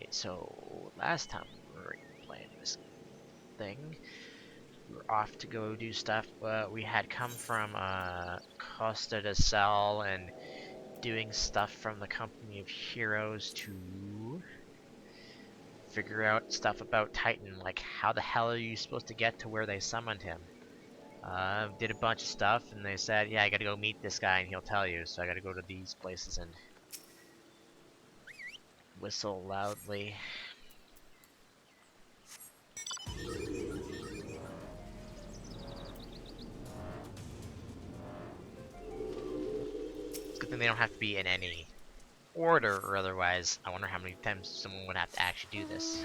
Alright, so last time we were playing this thing, we were off to go do stuff. We had come from Costa del Sol and doing stuff from the Company of Heroes to figure out stuff about Titan, like how the hell are you supposed to get to where they summoned him? Did a bunch of stuff, and they said, yeah, I gotta go meet this guy and he'll tell you, so I gotta go to these places and whistle loudly. It's a good thing they don't have to be in any order, or otherwise, I wonder how many times someone would have to actually do this.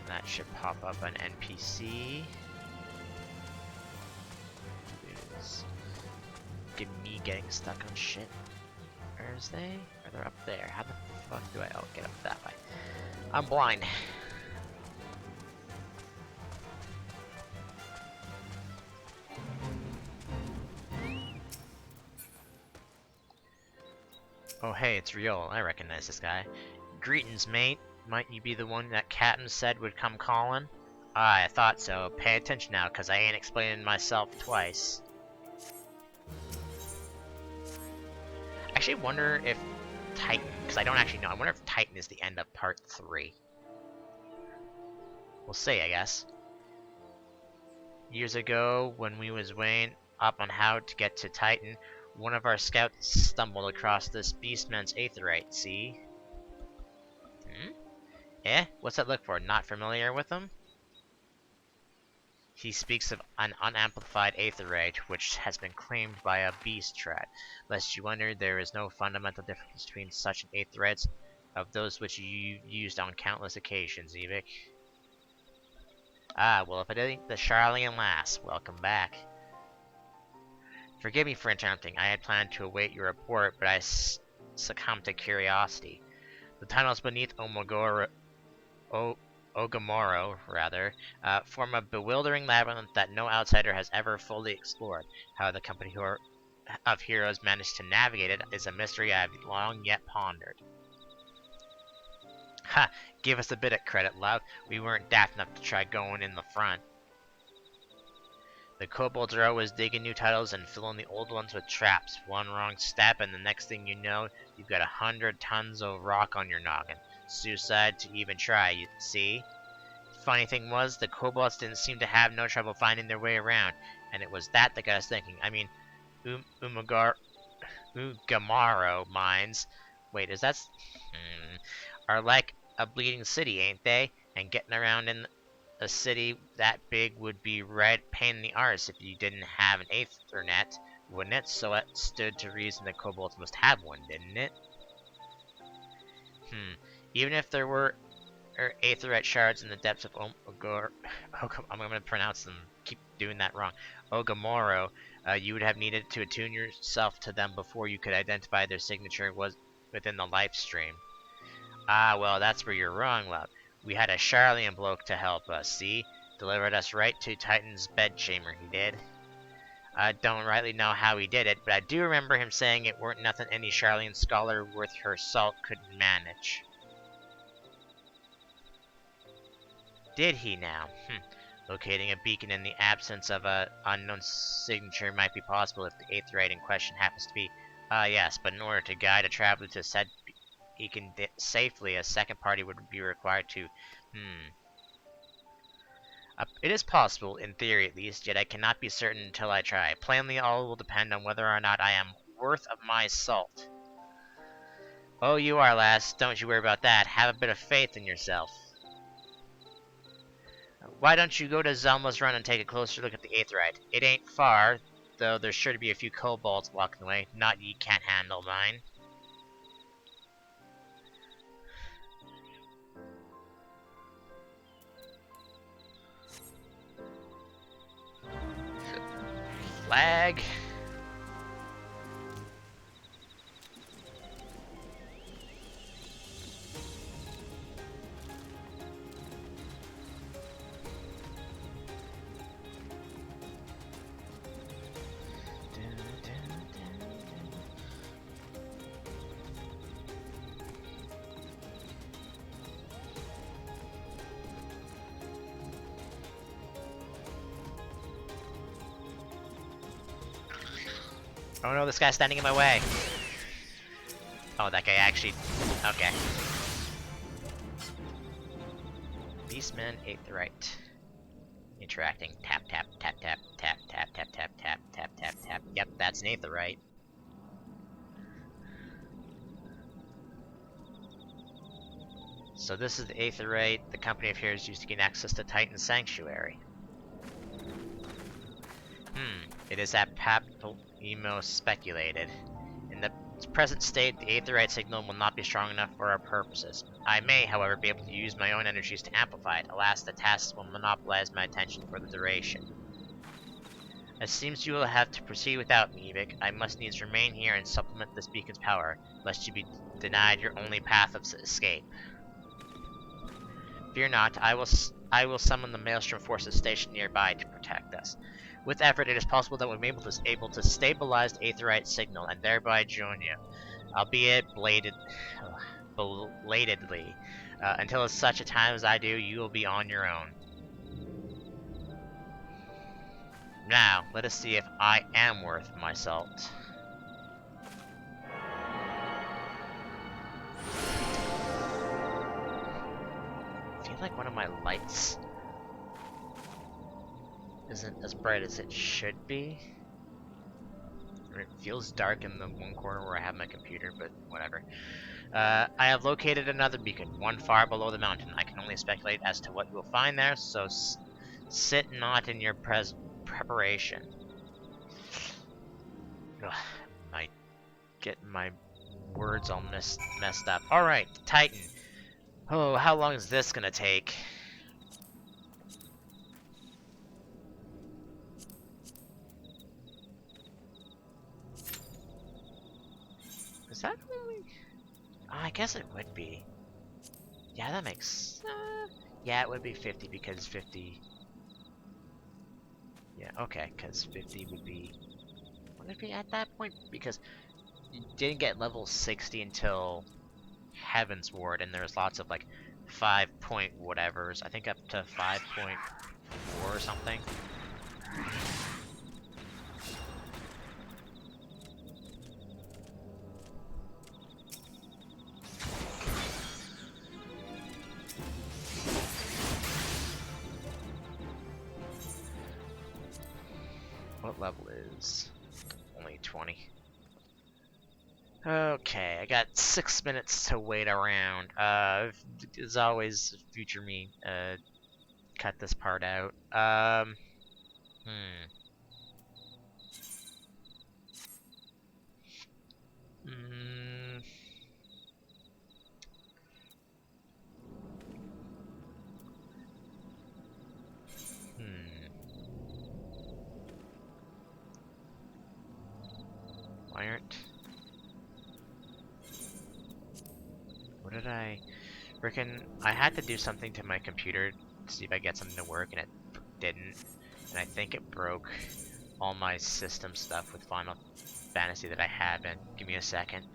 That should pop up an NPC. Get me getting stuck on shit. Where's they? Or they're up there. How the fuck do I get up that way? I'm blind. Oh hey, it's Riol. I recognize this guy. Greetings, mate. Might you be the one that Captain said would come calling? Ah, I thought so. Pay attention now, cause I ain't explaining myself twice. I actually wonder if Titan, because I don't actually know, I wonder if Titan is the end of part 3. We'll see, I guess. Years ago, when we was weighing up on how to get to Titan, one of our scouts stumbled across this beastman's aetheryte, see? Eh? What's that look for? Not familiar with him? He speaks of an unamplified aetheryte, which has been claimed by a beast trad. Lest you wonder, there is no fundamental difference between such an aetherytes of those which you used on countless occasions, Evic. Ah, well, if it ain't the Charlene lass, welcome back. Forgive me for interrupting. I had planned to await your report, but I succumbed to curiosity. The tunnels beneath Ogamoro, form a bewildering labyrinth that no outsider has ever fully explored. How the Company of Heroes managed to navigate it is a mystery I have long yet pondered. Ha! Give us a bit of credit, love. We weren't daft enough to try going in the front. The kobolds are always digging new tunnels and filling the old ones with traps. One wrong step and the next thing you know, you've got 100 tons of rock on your noggin. Suicide to even try, you see? Funny thing was, the kobolds didn't seem to have no trouble finding their way around, and it was that got us thinking. I mean, Ugamaro mines, wait, is that... are like a bleeding city, ain't they? And getting around in a city that big would be red pain in the arse if you didn't have an Aethernet, wouldn't it? So it stood to reason that kobolds must have one, didn't it? Even if there were Aetherite shards in the depths of I'm gonna pronounce them, keep doing that wrong. Ogamoro, you would have needed to attune yourself to them before you could identify their signature was within the life stream. Ah, well, that's where you're wrong, love. We had a Charlian bloke to help us, see? Delivered us right to Titan's bedchamber, he did. I don't rightly know how he did it, but I do remember him saying it weren't nothing any Charlian scholar worth her salt couldn't manage. Did he now? Locating a beacon in the absence of an unknown signature might be possible if the aetheryte in question happens to be... yes, but in order to guide a traveler to said beacon safely, a second party would be required to... it is possible, in theory at least, yet I cannot be certain until I try. Plainly, all will depend on whether or not I am worth of my salt. Oh, you are, lass. Don't you worry about that. Have a bit of faith in yourself. Why don't you go to Zelma's Run and take a closer look at the aetheryte? It ain't far, though there's sure to be a few kobolds walking the way. Not ye can't handle mine. Flag. Oh no, this guy's standing in my way. Oh, that guy actually... Okay. Beastman, Aetherite. Interacting. Tap, tap, tap, tap, tap, tap, tap, tap, tap, tap, tap, tap. Yep, that's an Aetherite. So this is the Aetherite the company of here is used to gain access to Titan's Sanctuary. It is at Papelimo speculated. In the present state, the Aetherite signal will not be strong enough for our purposes. I may, however, be able to use my own energies to amplify it. Alas, the tasks will monopolize my attention for the duration. It seems you will have to proceed without me, Evic. I must needs remain here and supplement this beacon's power, lest you be denied your only path of escape. Fear not, I will summon the Maelstrom forces stationed nearby to protect us. With effort, it is possible that we'll be able to stabilize the Aetherite signal and thereby join you, albeit belatedly. Until such a time as I do, you will be on your own. Now, let us see if I am worth my salt. I feel like one of my lights isn't as bright as it should be. It feels dark in the one corner where I have my computer, but whatever. I have located another beacon, one far below the mountain. I can only speculate as to what you will find there, so sit not in your preparation. Ugh, might get my words all messed up. Alright, Titan. Oh, how long is this gonna take? Is that only... Oh, I guess it would be. Yeah, that makes... yeah, it would be 50 because 50... Yeah, okay, because 50 would be... Would it be at that point? Because you didn't get level 60 until Heaven's Ward, and there's lots of, like, 5 point whatevers. I think up to 5.4 or something. What level is? Only 20. Okay, I got 6 minutes to wait around. As always, future me, cut this part out. Hmm. Mm, hmm. Why aren't... What did I... Frickin', I had to do something to my computer to see if I get something to work, and it didn't. And I think it broke all my system stuff with Final Fantasy that I have in. Give me a second.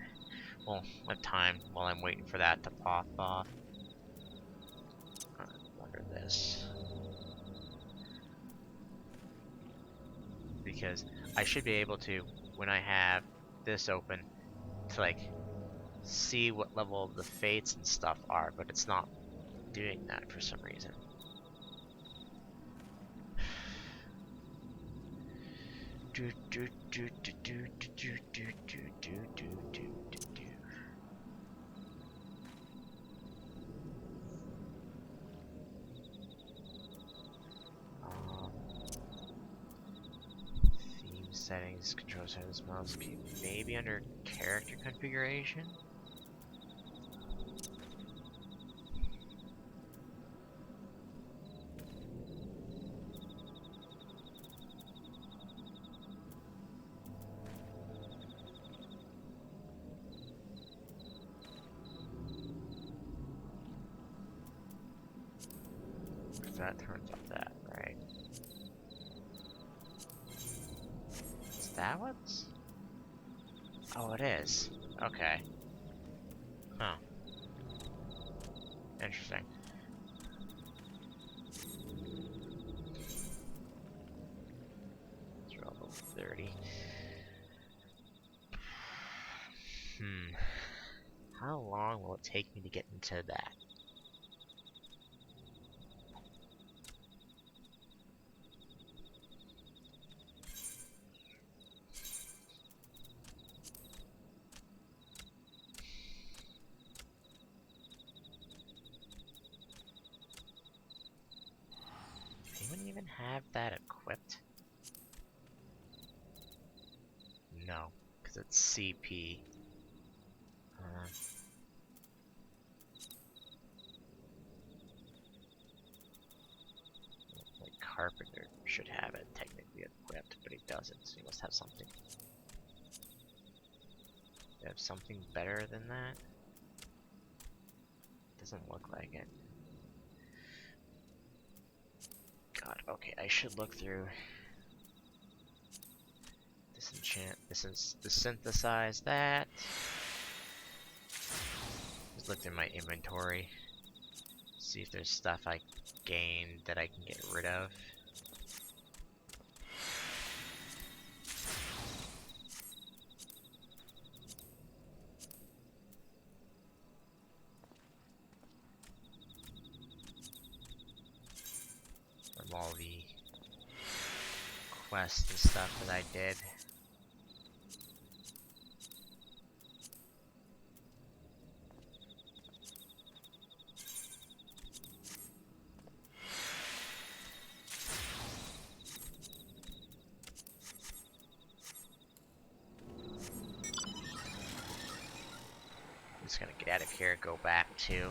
Well, with time while I'm waiting for that to pop off. Wonder this. Because I should be able to, when I have this open, to like see what level the fates and stuff are, but it's not doing that for some reason. Do do do do do do do do do do do do. Theme settings, control settings, mouse key, maybe under character configuration. That turns off that, right? Is that what's... Oh, it is. Okay. Huh. Interesting. It's level 30. Hmm. How long will it take me to get into that? Anyone even have that equipped? No, because it's CP. Like Carpenter should have it technically equipped, but he doesn't, so he must have something. They have something better than that? Doesn't look like it. God, okay, I should look through. Disenchant, synthesize that. Just look through my inventory. See if there's stuff I gained that I can get rid of. From all the quests and stuff that I did. I'm just gonna get out of here and go back to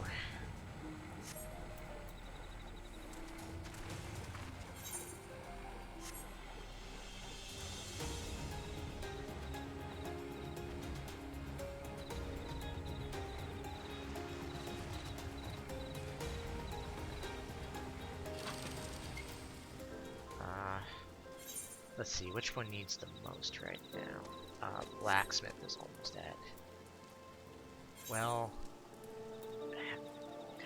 let's see, which one needs the most right now? Blacksmith is almost at. Well,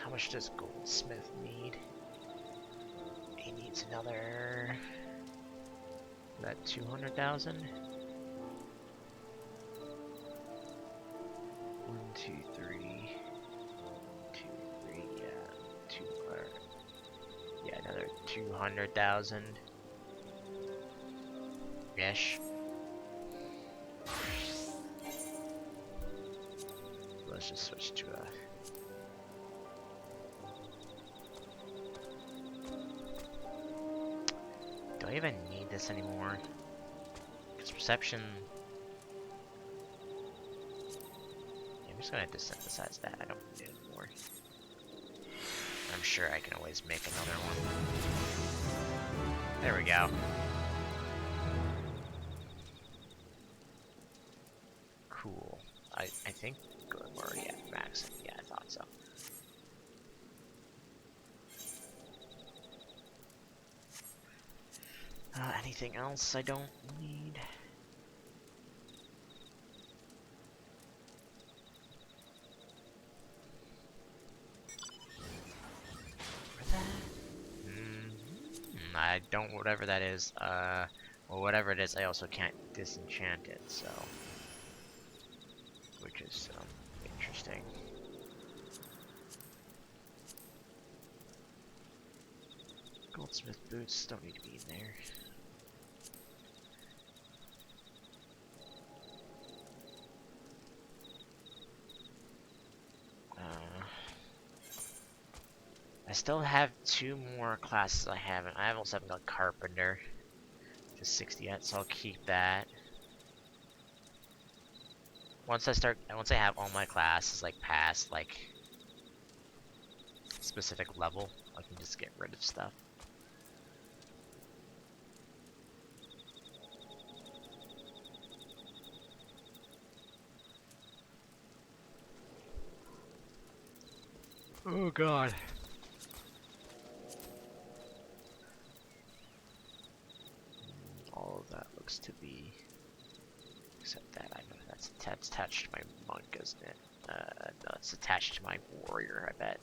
how much does Goldsmith need? He needs another. That 200,000? 1, 2, 3. 2, 3, yeah. 2, yeah, another 200,000. Ish. Let's just switch to a. Do I even need this anymore? Because perception. Yeah, I'm just gonna desynthesize that. I don't need it anymore. I'm sure I can always make another one. There we go. Cool. I think I'm already at max. Yeah, I thought so. Anything else I don't need? I don't, whatever that is. Well, whatever it is, I also can't disenchant it, so. Which is, interesting. Goldsmith boots don't need to be in there. I still have 2 more classes I haven't. I also haven't got Carpenter to 60 yet, so I'll keep that. Once I have all my classes like past like specific level, I can just get rid of stuff. Oh god. All of that looks to be, except that I know that's attached to my monk, isn't it? No, it's attached to my warrior, I bet.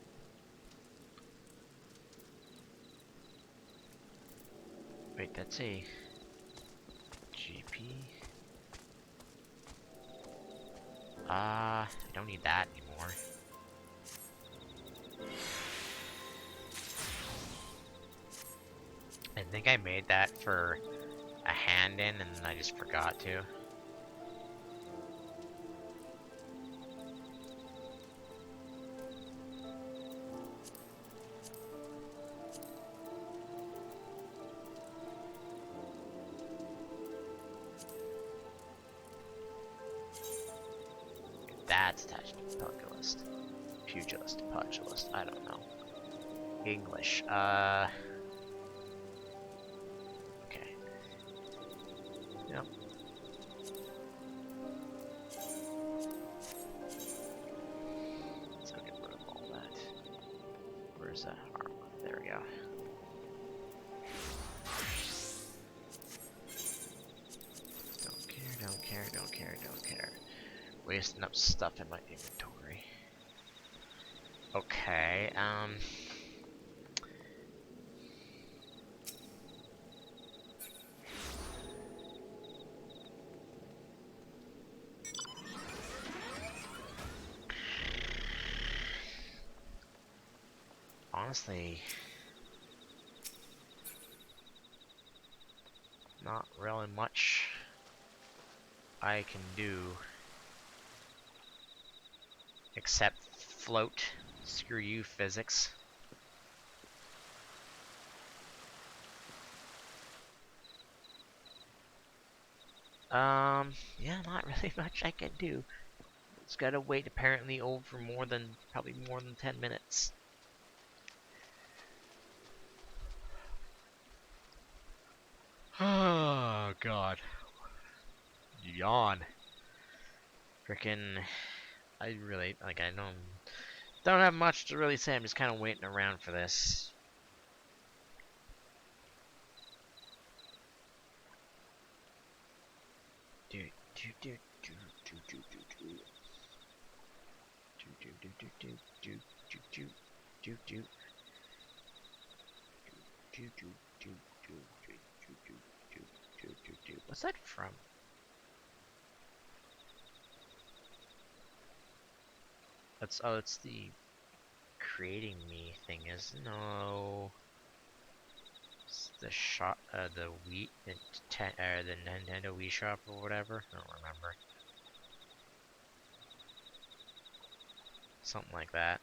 Wait, that's a GP. I don't need that anymore. I think I made that for a hand in and I just forgot to. That's attached to pugilist. Pugilist, pugilist, I don't know. English, okay. Yep. Let's go get rid of all that. Where's that armor? There we go. Don't care, don't care, don't care, don't care. Wasting up stuff in my inventory. Okay, honestly, not really much I can do except float. Screw you, physics. Yeah, not really much I can do. Just gotta wait apparently over probably more than 10 minutes. Oh, God. Yawn. Frickin', I don't have much to really say. I'm just kind of waiting around for this. Do do do do do do do do. What's that from? It's the creating me thing, isn't it? No. It's the shop, the the Nintendo Wii shop or whatever. I don't remember. Something like that.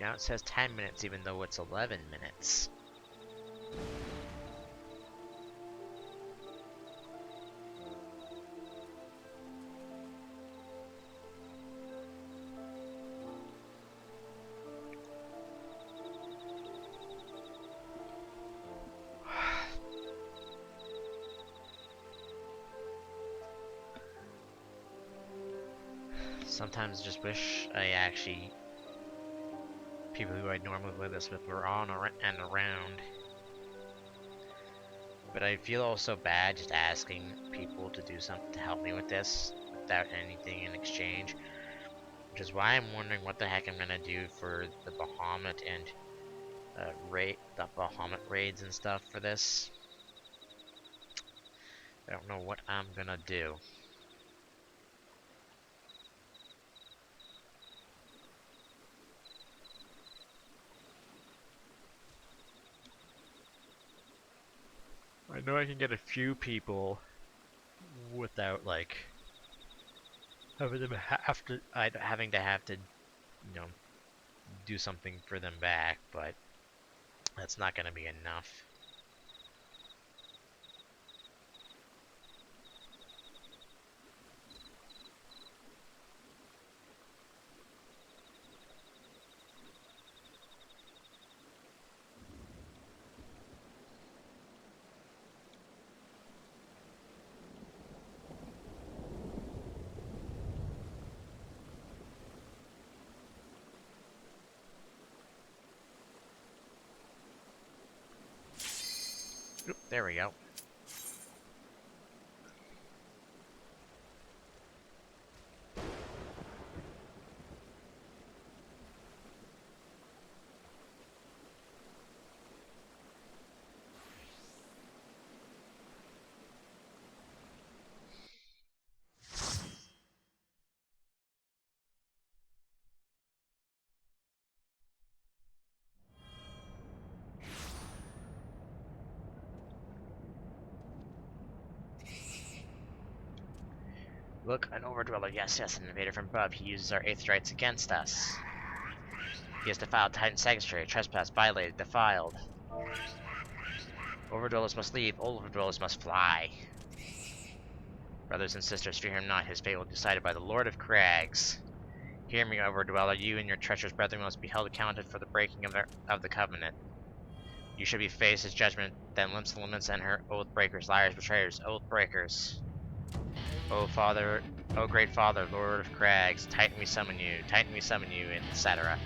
Now it says 10 minutes even though it's 11 minutes. Sometimes I just wish I actually people who I normally play this with were on and around. But I feel also bad just asking people to do something to help me with this without anything in exchange. Which is why I'm wondering what the heck I'm gonna do for the Bahamut and the Bahamut raids and stuff for this. I don't know what I'm gonna do. I know I can get a few people without like having to have to, you know, do something for them back, but that's not gonna be enough. Oop, there we go. Look, an overdweller. Yes, yes, an invader from above. He uses our 8th rights against us. He has defiled Titan sanctuary. Trespass, violated, defiled. Overdwellers must leave. Overdwellers must fly. Brothers and sisters, fear him not. His fate will be decided by the Lord of Crags. Hear me, Overdweller. You and your treacherous brethren must be held accounted for the breaking of the covenant. You should be faced his judgment, then limits and her oath breakers, liars, betrayers, oath breakers. O Father, O great Father, Lord of Crags, Titan we summon you, etc.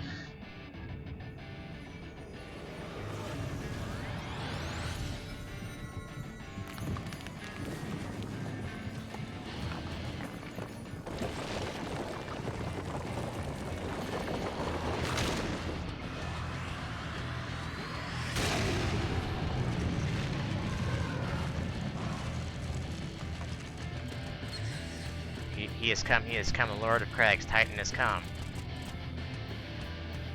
He has come, the Lord of Crags, Titan has come.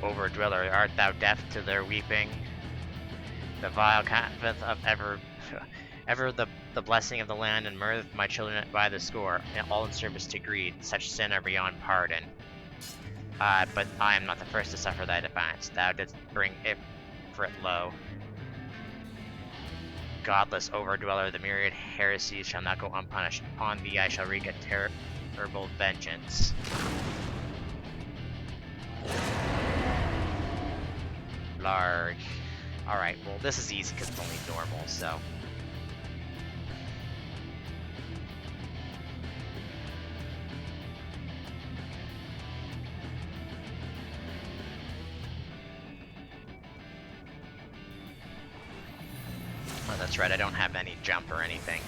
Overdweller, art thou deaf to their weeping? The vile coveteth of ever the blessing of the land and mirth my children by the score, and all in service to greed. Such sin are beyond pardon. But I am not the first to suffer thy defiance. Thou didst bring Ifrit low. Godless overdweller, the myriad heresies shall not go unpunished. Upon thee I shall wreak a terrible vengeance. Larg. Alright, well this is easy because it's only normal, so... Oh, that's right, I don't have any jump or anything.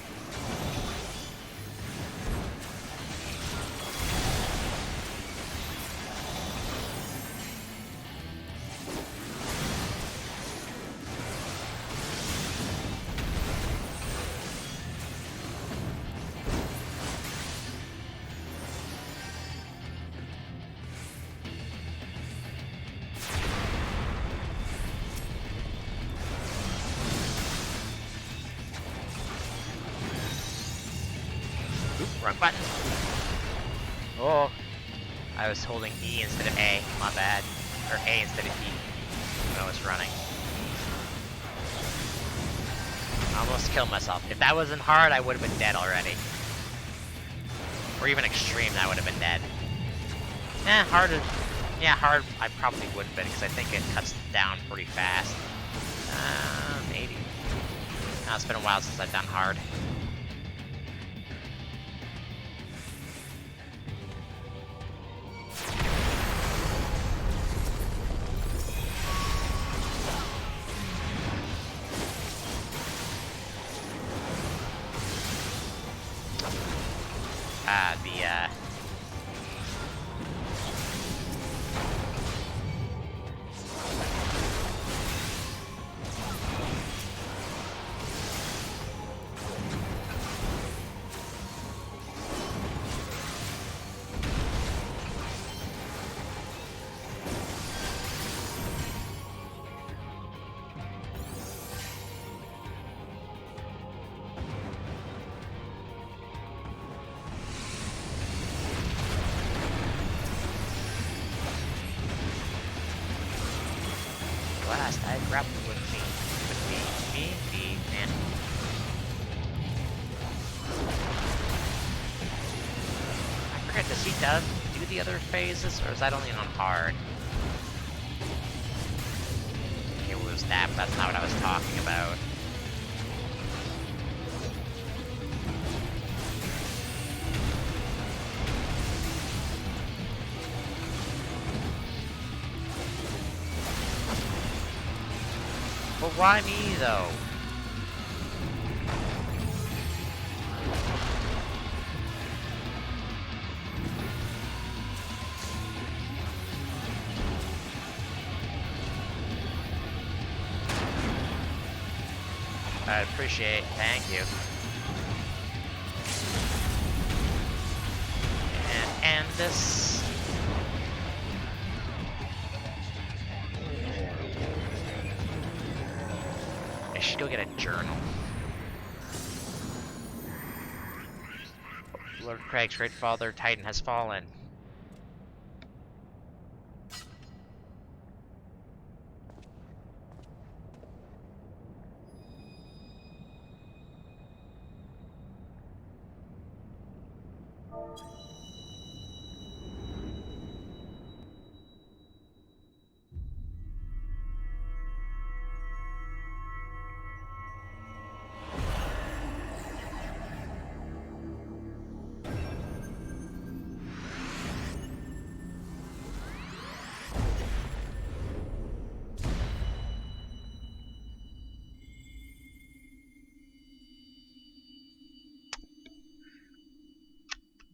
Wrong button. Oh, I was holding E instead of A. My bad. Or A instead of E when I was running. I almost killed myself. If that wasn't hard, I would have been dead already. Or even extreme, I would have been dead. Hard. Yeah, hard. I probably would have been because I think it cuts down pretty fast. Maybe. No, it's been a while since I've done hard. Last I grappled with me, man. I forget, does he do the other phases, or is that only on hard? Okay, well, it was that, but that's not what I was talking about. But why me, though? I'd appreciate it. Thank you. And this... I should go get a journal. Lord of Crags, great father Titan has fallen.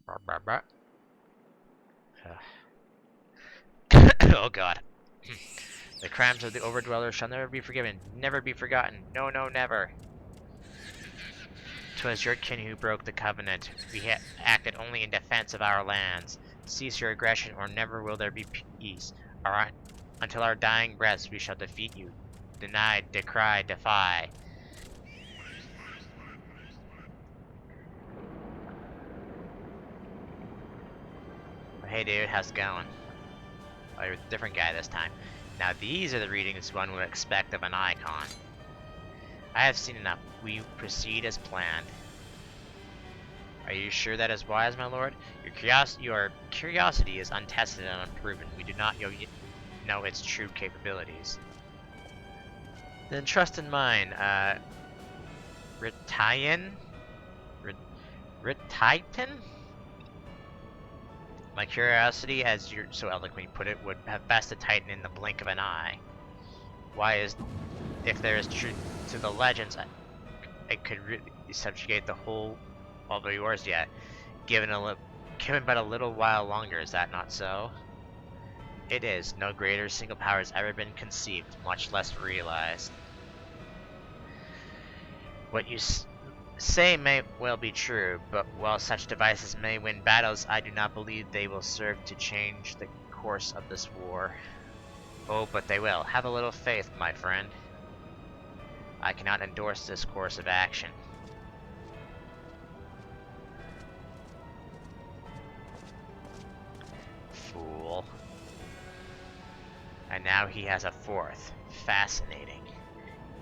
Brr, brr, brr. Oh god. The crimes of the Overdwellers shall never be forgiven, never be forgotten. No, no, never. 'Twas your kin who broke the covenant. We acted only in defense of our lands. Cease your aggression, or never will there be peace. Until our dying breaths, we shall defeat you. Deny, decry, defy. Hey dude, how's it going? Oh, you're a different guy this time. Now these are the readings one would expect of an icon. I have seen enough. We proceed as planned. Are you sure that is wise, my lord? Your curiosity is untested and unproven. We do not know its true capabilities. Then trust in mine, Ritian? Rititan? My curiosity, as you so eloquently put it, would have bested Titan in the blink of an eye. If there is truth to the legends, it could really subjugate the whole of yours yet. Given but a little while longer, is that not so? It is. No greater single power has ever been conceived, much less realized. What you say may well be true, but while such devices may win battles, I do not believe they will serve to change the course of this war. Oh, but they will. Have a little faith, my friend. I cannot endorse this course of action. Fool. And now he has a fourth. Fascinating.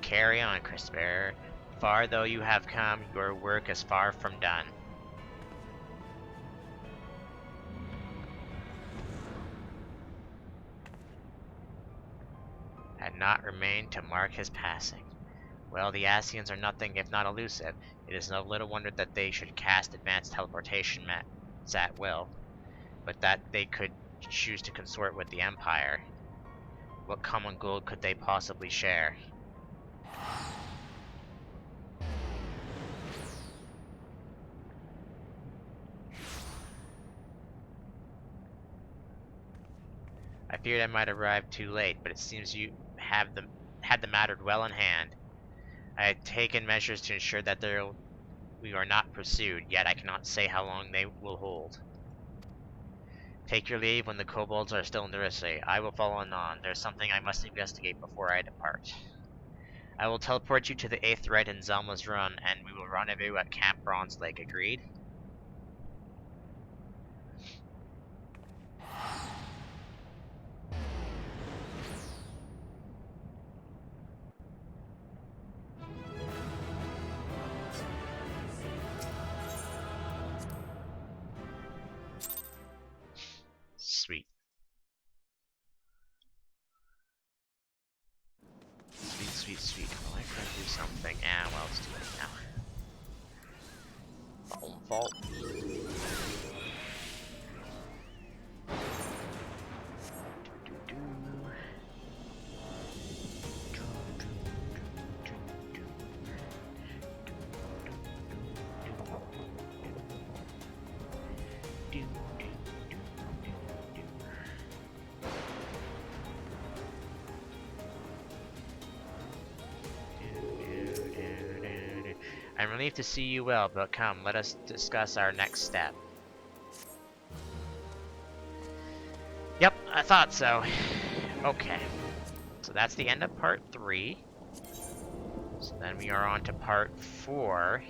Carry on, Crispbearer. Far though you have come, your work is far from done. Had not remained to mark his passing. Well, the Asians are nothing if not elusive. It is no little wonder that they should cast advanced teleportation mats at will, but that they could choose to consort with the Empire. What common goal could they possibly share? I feared I might arrive too late, but it seems you had the matter well in hand. I had taken measures to ensure that we are not pursued, yet I cannot say how long they will hold. Take your leave when the kobolds are still in the Rissy. I will follow on. There's something I must investigate before I depart. I will teleport you to the 8th Rite in Zelma's Run, and we will rendezvous at Camp Bronze Lake. Agreed? Sweet. Sweet, sweet, sweet. Well, I could do something. Well, let's do it now. Vault. I'm relieved to see you well, but come, let us discuss our next step. Yep, I thought so. Okay. So that's the end of part 3. So then we are on to part 4.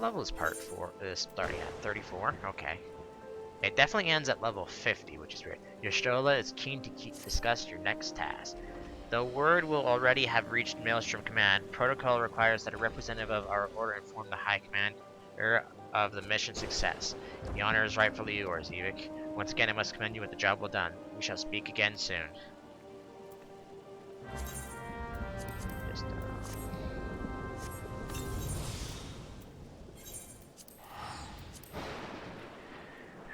level is part 4? Starting at 34? Okay. It definitely ends at level 50, which is weird. Y'shtola is keen to discuss your next task. Though word will already have reached Maelstrom Command, protocol requires that a representative of our order inform the High Commander of the mission success. The honor is rightfully yours, Evik. Once again, I must commend you with the job well done. We shall speak again soon. Just,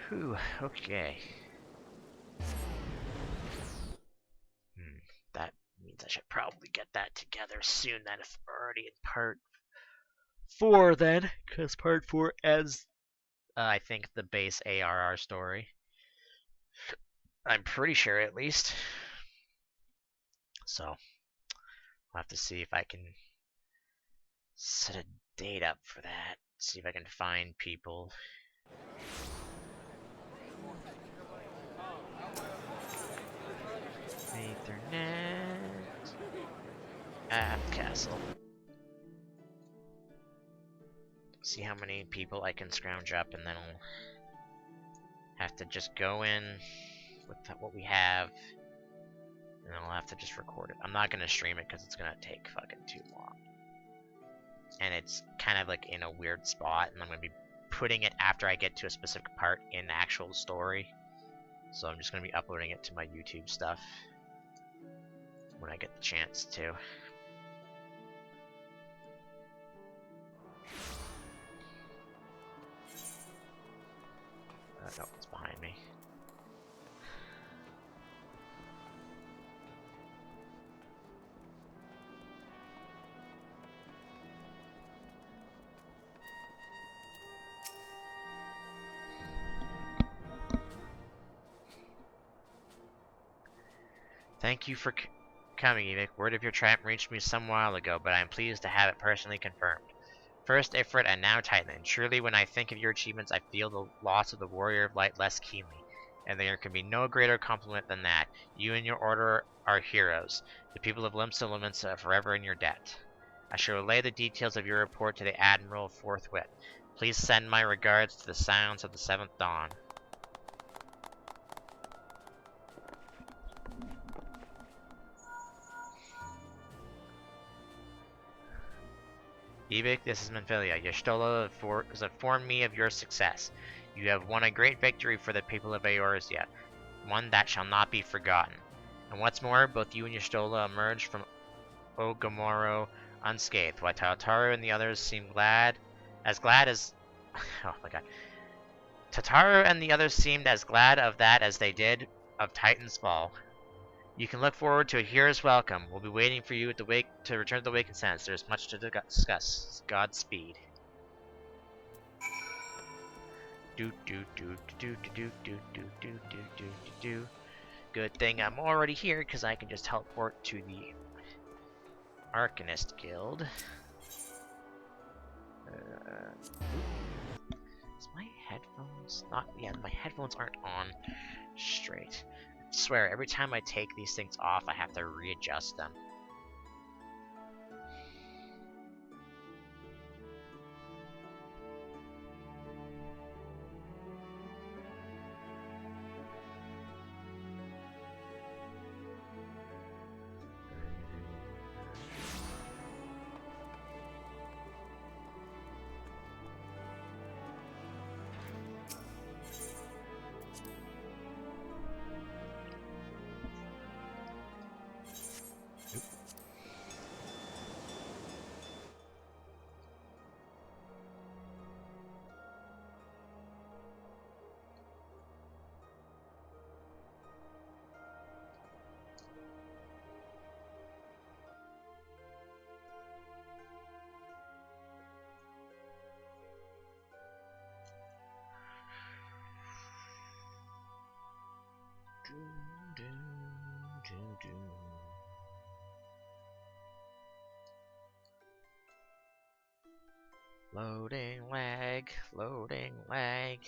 Whew, okay. That means I should probably get that together soon then if we're already in part 4 then, because part 4 ends, I think, the base ARR story. I'm pretty sure, at least. So, I'll have to see if I can set a date up for that. See if I can find people. Ethernet. Castle. See how many people I can scrounge up, and then I'll have to just go in with what we have, and I'll have to just record it. I'm not gonna stream it because it's gonna take fucking too long, and it's kind of like in a weird spot, and I'm gonna be putting it after I get to a specific part in the actual story. So I'm just gonna be uploading it to my YouTube stuff when I get the chance to. No, it's behind me. Thank you for coming, Evik. Word of your triumph reached me some while ago, but I am pleased to have it personally confirmed. First Ifrit and now Titan. Surely when I think of your achievements, I feel the loss of the Warrior of Light less keenly. And there can be no greater compliment than that. You and your order are heroes. The people of Limsa Limits are forever in your debt. I shall relay the details of your report to the Admiral forthwith. Please send my regards to the Sounds of the Seventh Dawn. Evik, this is Menphilia. Y'shtola has informed me of your success. You have won a great victory for the people of Eorzea, one that shall not be forgotten. And what's more, both you and Y'shtola emerged from O'Gomoro unscathed, while Tataru and the others seemed glad as oh my god. Tataru and the others seemed as glad of that as they did of Titan's fall. You can look forward to a hero's welcome. We'll be waiting for you at the wake to return to the Wakened Sands. There's much to discuss. Godspeed. Good thing I'm already here because I can just teleport to the Arcanist Guild. Is my headphones not? Yeah, my headphones aren't on straight. I swear, every time I take these things off, I have to readjust them. Loading lag, loading lag.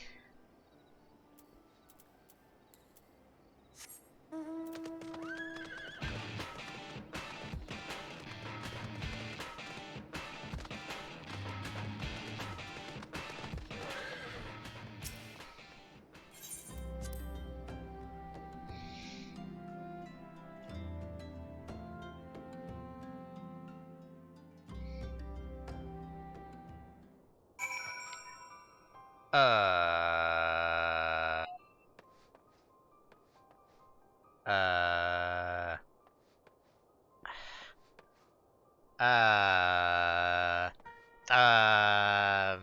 Uh... Uh... Uh... Um...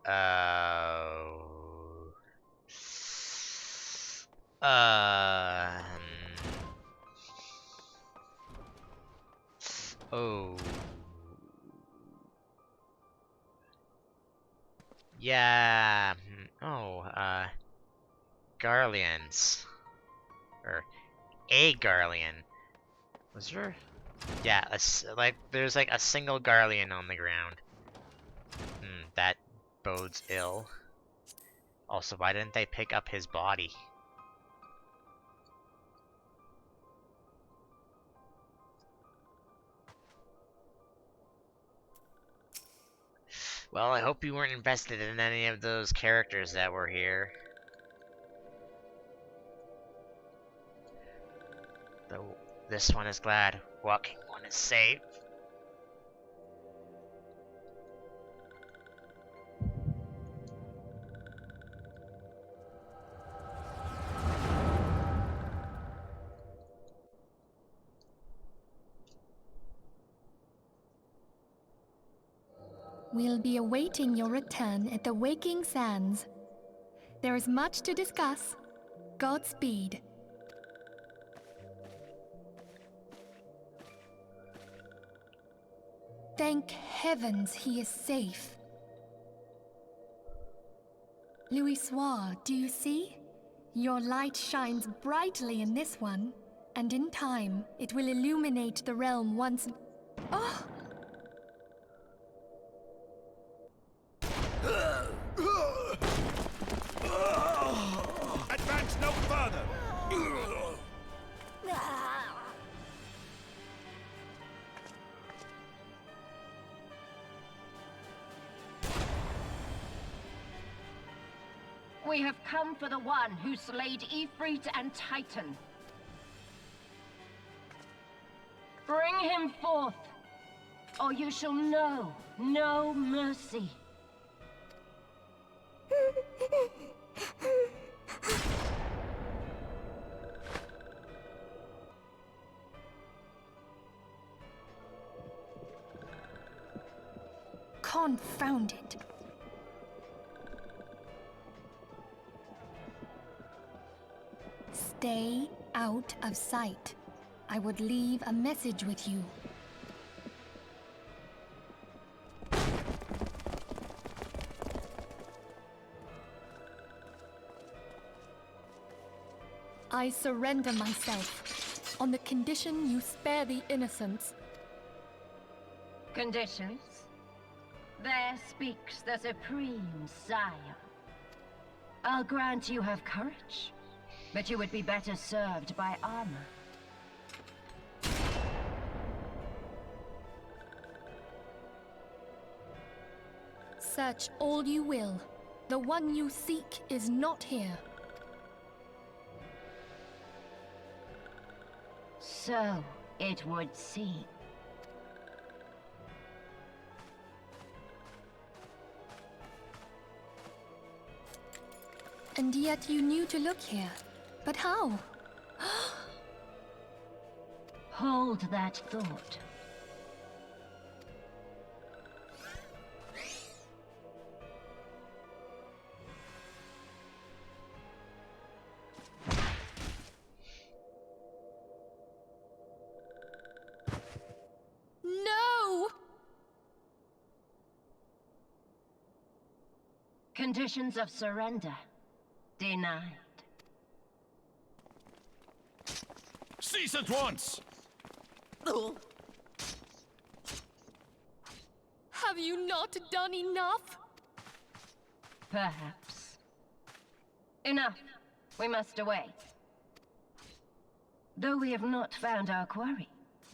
Uh... Um... Oh... Yeah... Oh, Garleans. Or a Garlean. Was there? Yeah, like there's like a single Garlean on the ground. That bodes ill. Also, why didn't they pick up his body? Well, I hope you weren't invested in any of those characters that were here. Though this one is glad, walking one is safe. We'll be awaiting your return at the Waking Sands. There is much to discuss. Godspeed. Thank heavens he is safe. Louisoire, do you see? Your light shines brightly in this one, and in time it will illuminate the realm once... Oh! Advance no further! We have come for the one who slayed Ifrit and Titan. Bring him forth, or you shall know no mercy. Confound it. Stay out of sight. I would leave a message with you. I surrender myself, on the condition you spare the innocents. Conditions? There speaks the Supreme Sire. I'll grant you have courage, but you would be better served by armor. Search all you will. The one you seek is not here. So it would seem. And yet you knew to look here. But how? Hold that thought. No! Conditions of surrender denied. Cease at once! Have you not done enough? Perhaps. Enough. We must away. Though we have not found our quarry,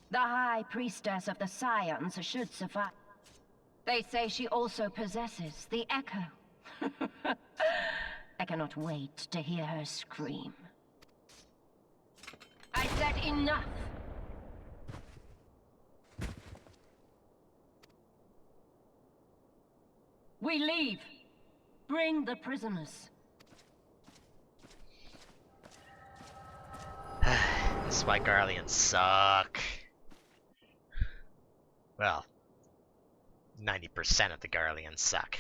the High Priestess of the Scions should suffice. They say she also possesses the Echo. I cannot wait to hear her scream. I said enough! We leave. Bring the prisoners. This is why Garleans suck. Well, 90% of the Garleans suck.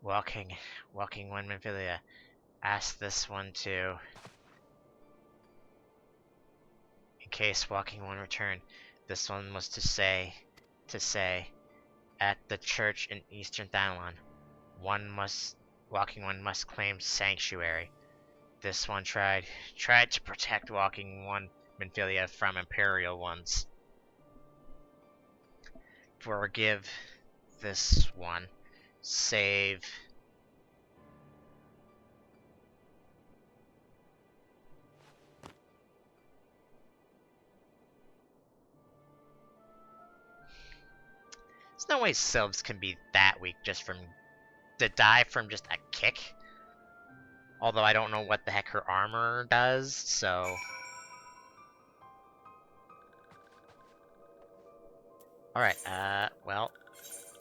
Walking one Minfilia. Ask this one too. In case walking one returned, this one was to say, at the church in Eastern Thalon, walking one must claim sanctuary. This one tried to protect walking one Minfilia from Imperial ones. Forgive this one. Save. There's no way Sylphs can be that weak just from to die from just a kick. Although I don't know what the heck her armor does, so. Alright, well,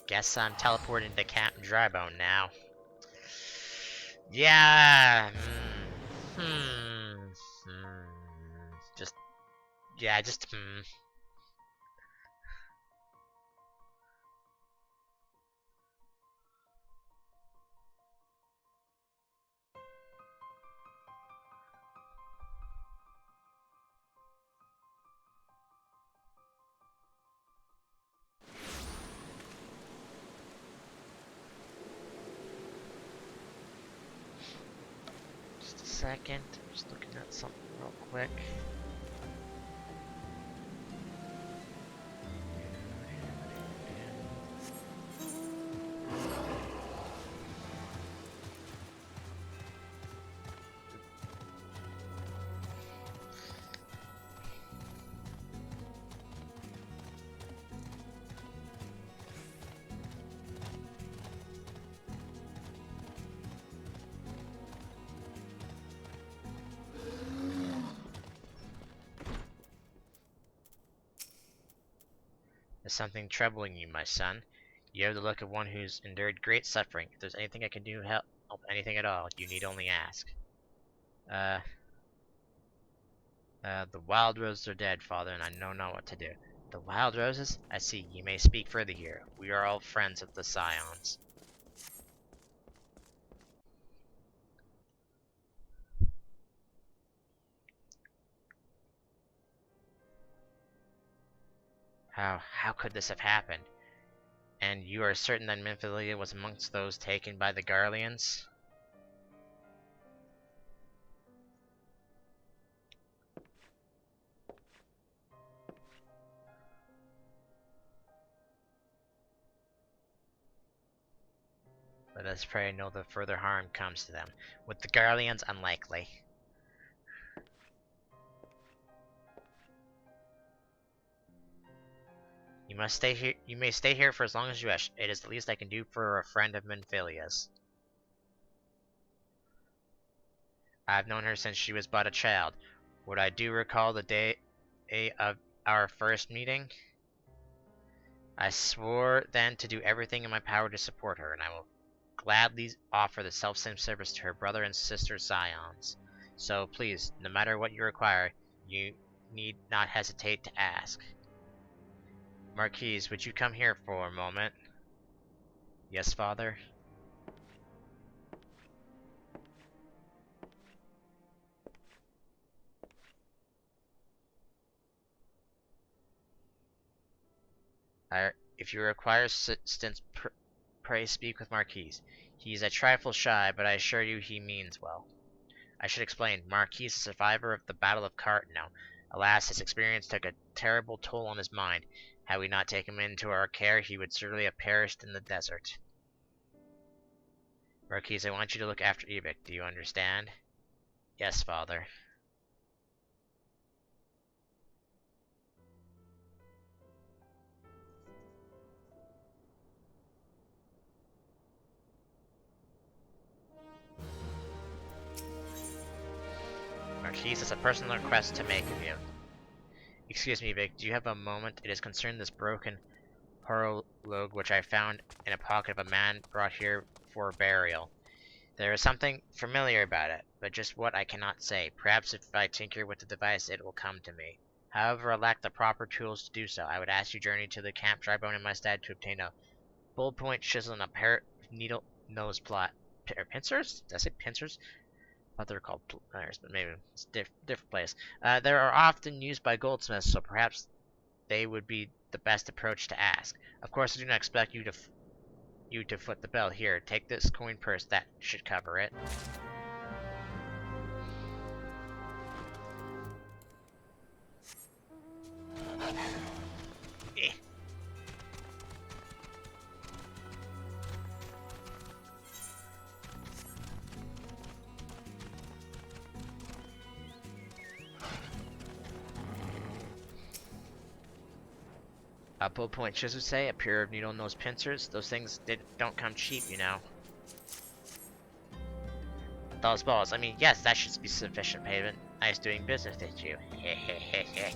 guess I'm teleporting to Captain Drybone now. Yeah. Just, yeah, just. Just a second. I'm just looking at something real quick. Is something troubling you, my son? You have the look of one who's endured great suffering. If there's anything I can do to help anything at all, you need only ask. The wild roses are dead, father, and I know not what to do. The wild roses? I see. You may speak further here. We are all friends of the Scions. How could this have happened? And you are certain that Minfilia was amongst those taken by the Garleans? Let us pray no further harm comes to them. With the Garleans, unlikely. You must stay here. You may stay here for as long as you wish. It is the least I can do for a friend of Minfilia's. I have known her since she was but a child. Would I do recall the day of our first meeting? I swore then to do everything in my power to support her, and I will gladly offer the selfsame service to her brother and sister Scions. So please, no matter what you require, you need not hesitate to ask. Marquise, would you come here for a moment? Yes, father? If you require assistance, pray speak with Marquise. He is a trifle shy, but I assure you he means well. I should explain. Marquis is a survivor of the Battle of Cartano. Alas, his experience took a terrible toll on his mind. Had we not taken him into our care, he would certainly have perished in the desert. Marquis, I want you to look after Evic. Do you understand? Yes, father. Marquis has a personal request to make of you. Excuse me, Vic, do you have a moment? It is concerning this broken log which I found in a pocket of a man brought here for burial. There is something familiar about it, but just what I cannot say. Perhaps if I tinker with the device, it will come to me. However, I lack the proper tools to do so. I would ask you journey to the camp Drybone in my stead to obtain a bull-point chisel and a pair of needle nose pincers? Did I say pincers? I thought they were called pliers, but maybe it's different place. They are often used by goldsmiths, so perhaps they would be the best approach to ask. Of course, I do not expect you to foot the bill. Here, take this coin purse. That should cover it. Eh. A bull point chisel, say, a pair of needle nose pincers. Those things don't come cheap, you know. Those balls. I mean, yes, that should be sufficient payment. Nice doing business with you. Hehehehe.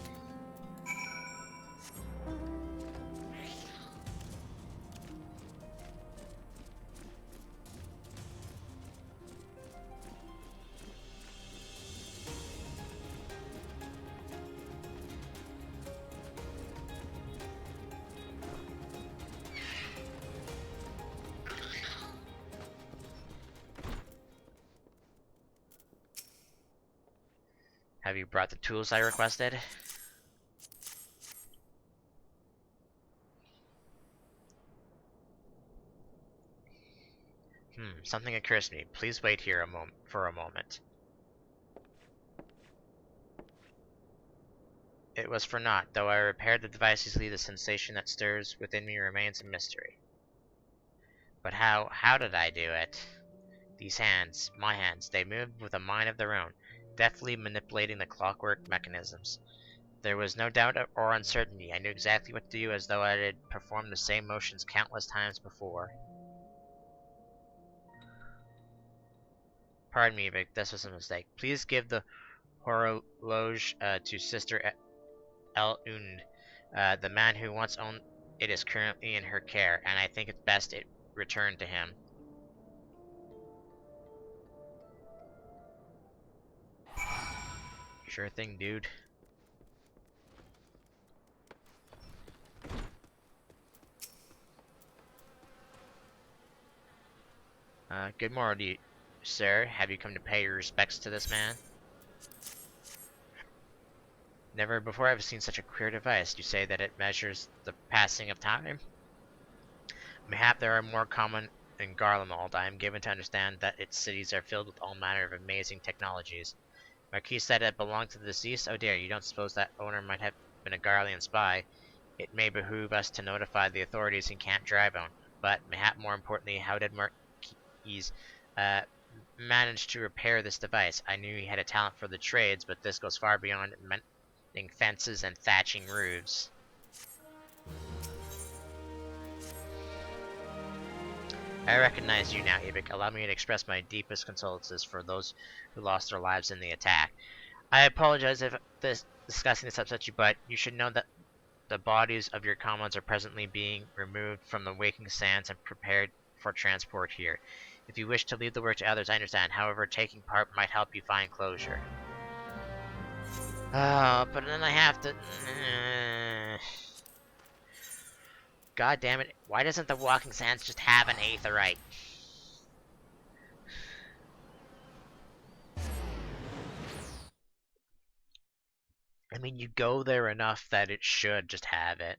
Have you brought the tools I requested? Something occurs to me. Please wait here for a moment. It was for naught. Though I repaired the device easily, the sensation that stirs within me remains a mystery. But how did I do it? These hands, my hands, they moved with a mind of their own, deftly manipulating the clockwork mechanisms. There was no doubt or uncertainty. I knew exactly what to do, as though I had performed the same motions countless times before. Pardon me, but this was a mistake. Please give the horologe to Sister El-Und. The man who once owned it is currently in her care, and I think it's best it returned to him. Sure thing, dude. Good morning to you, sir. Have you come to pay your respects to this man? Never before have I seen such a queer device. You say that it measures the passing of time? Mayhap there are more common in Garlemald. I am given to understand that its cities are filled with all manner of amazing technologies. Marquis said it belonged to the deceased? Oh dear, you don't suppose that owner might have been a Garlean spy? It may behoove us to notify the authorities in Camp Drybone. But, mayhap more importantly, how did Marquis manage to repair this device? I knew he had a talent for the trades, but this goes far beyond mending fences and thatching roofs. I recognize you now, Ibik. Allow me to express my deepest condolences for those who lost their lives in the attack. I apologize if discussing this upsets you, but you should know that the bodies of your comrades are presently being removed from the waking sands and prepared for transport here. If you wish to leave the work to others, I understand. However, taking part might help you find closure. But then I have to... God damn it. Why doesn't the Walking Sands just have an Aetheryte? I mean, you go there enough that it should just have it.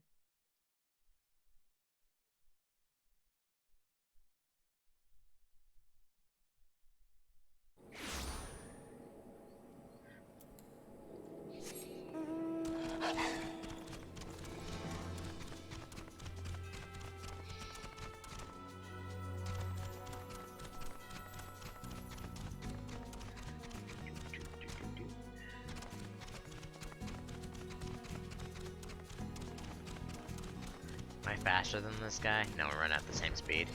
Am I faster than this guy? No, we run at the same speed.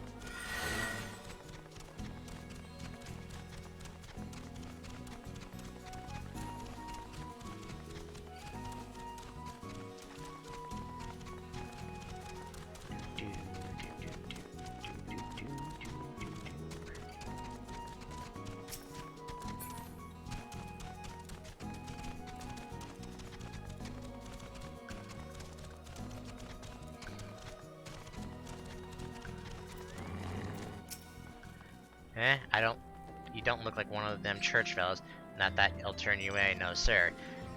You don't look like one of them church fellows. Not that it'll turn you away, no sir.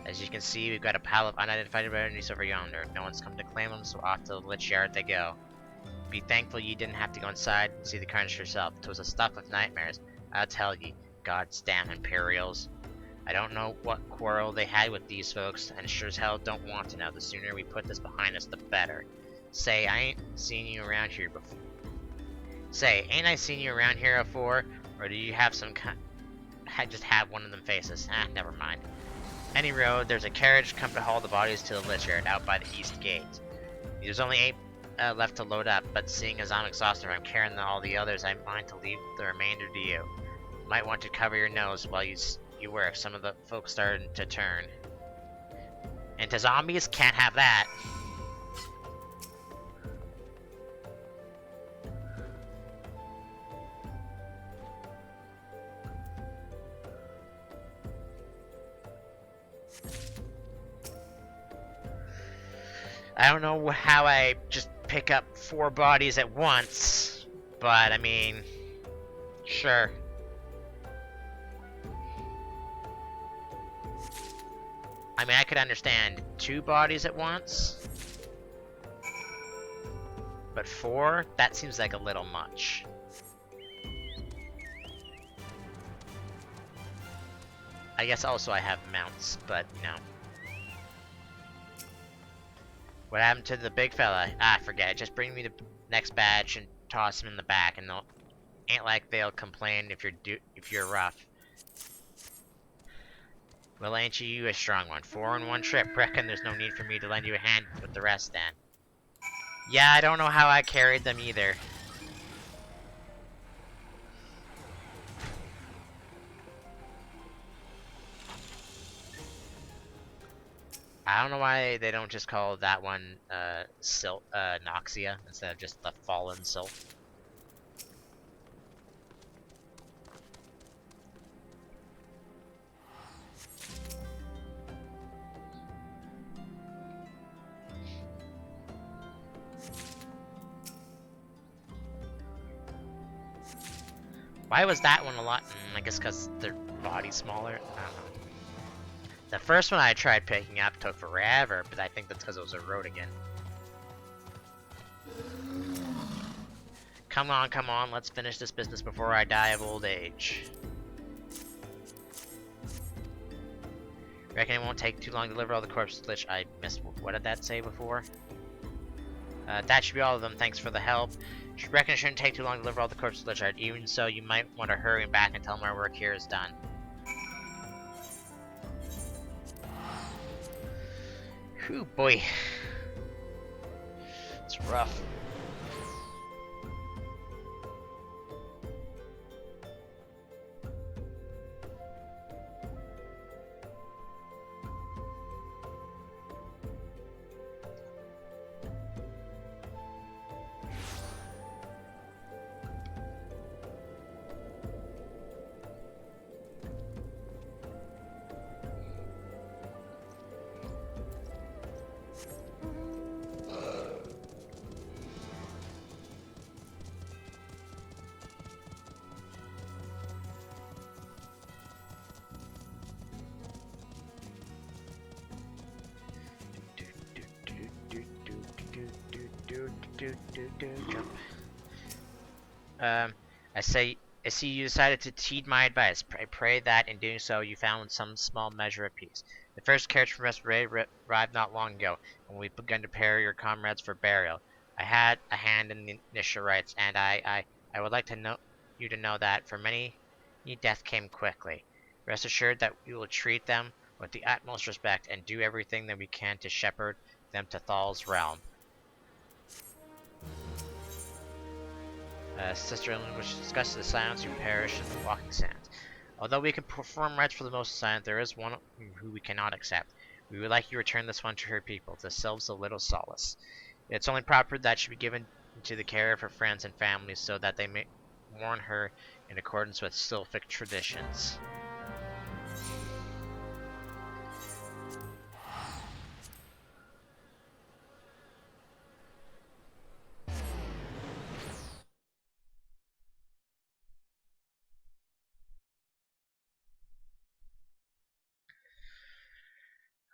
As you can see, we've got a pile of unidentified bodies over yonder. No one's come to claim them, so off to the lich yard they go. Be thankful you didn't have to go inside and see the carnage yourself. 'Twas a stuff of nightmares. I'll tell ye, God's damn Imperials. I don't know what quarrel they had with these folks, and sure as hell don't want to know. The sooner we put this behind us, the better. Say, I ain't seen you around here before. Say, ain't I seen you around here before? Or do you have some kind... just have one of them faces? Ah, never mind. Any road, there's a carriage come to haul the bodies to the lich yard out by the east gate. There's only 8 left to load up, but seeing as I'm exhausted from carrying all the others, I mind to leave the remainder to you. You might want to cover your nose while you work. Some of the folks starting to turn into zombies. Can't have that. I don't know how I just pick up 4 bodies at once, but I mean, sure. I mean, I could understand 2 bodies at once, but 4? That seems like a little much. I guess also I have mounts, but no. What happened to the big fella? Ah, forget it. Just bring me the next batch and toss him in the back, and ain't like they'll complain if you're rough. Well, ain't you a strong one? 4 in one trip. Reckon there's no need for me to lend you a hand with the rest then. Yeah, I don't know how I carried them either. I don't know why they don't just call that one Noxia instead of just the Fallen Silt. Why was that one a lot? I guess because their body's smaller. I don't know. The first one I tried picking up took forever, but I think that's because it was a road again. Come on, let's finish this business before I die of old age. Reckon it won't take too long to deliver all the corpses to the lich. I missed, what did that say before? That should be all of them, thanks for the help. Reckon it shouldn't take too long to deliver all the corpses to the lich yard. Even so, you might want to hurry back and tell them our work here is done. Whew, boy. It's rough. I see you decided to heed my advice. I pray that in doing so you found some small measure of peace. The first carriage from Restoration arrived not long ago, and we've begun to prepare your comrades for burial. I had a hand in the initial rites, and I would like you to know that for many, death came quickly. Rest assured that we will treat them with the utmost respect and do everything that we can to shepherd them to Thal's realm. Sister Ellen wishes to discuss the silence who perish in the walking sands. Although we can perform rites for the most silent, there is one who we cannot accept. We would like you to return this one to her people, to selves a little solace. It's only proper that she be given to the care of her friends and families so that they may mourn her in accordance with Sylphic traditions.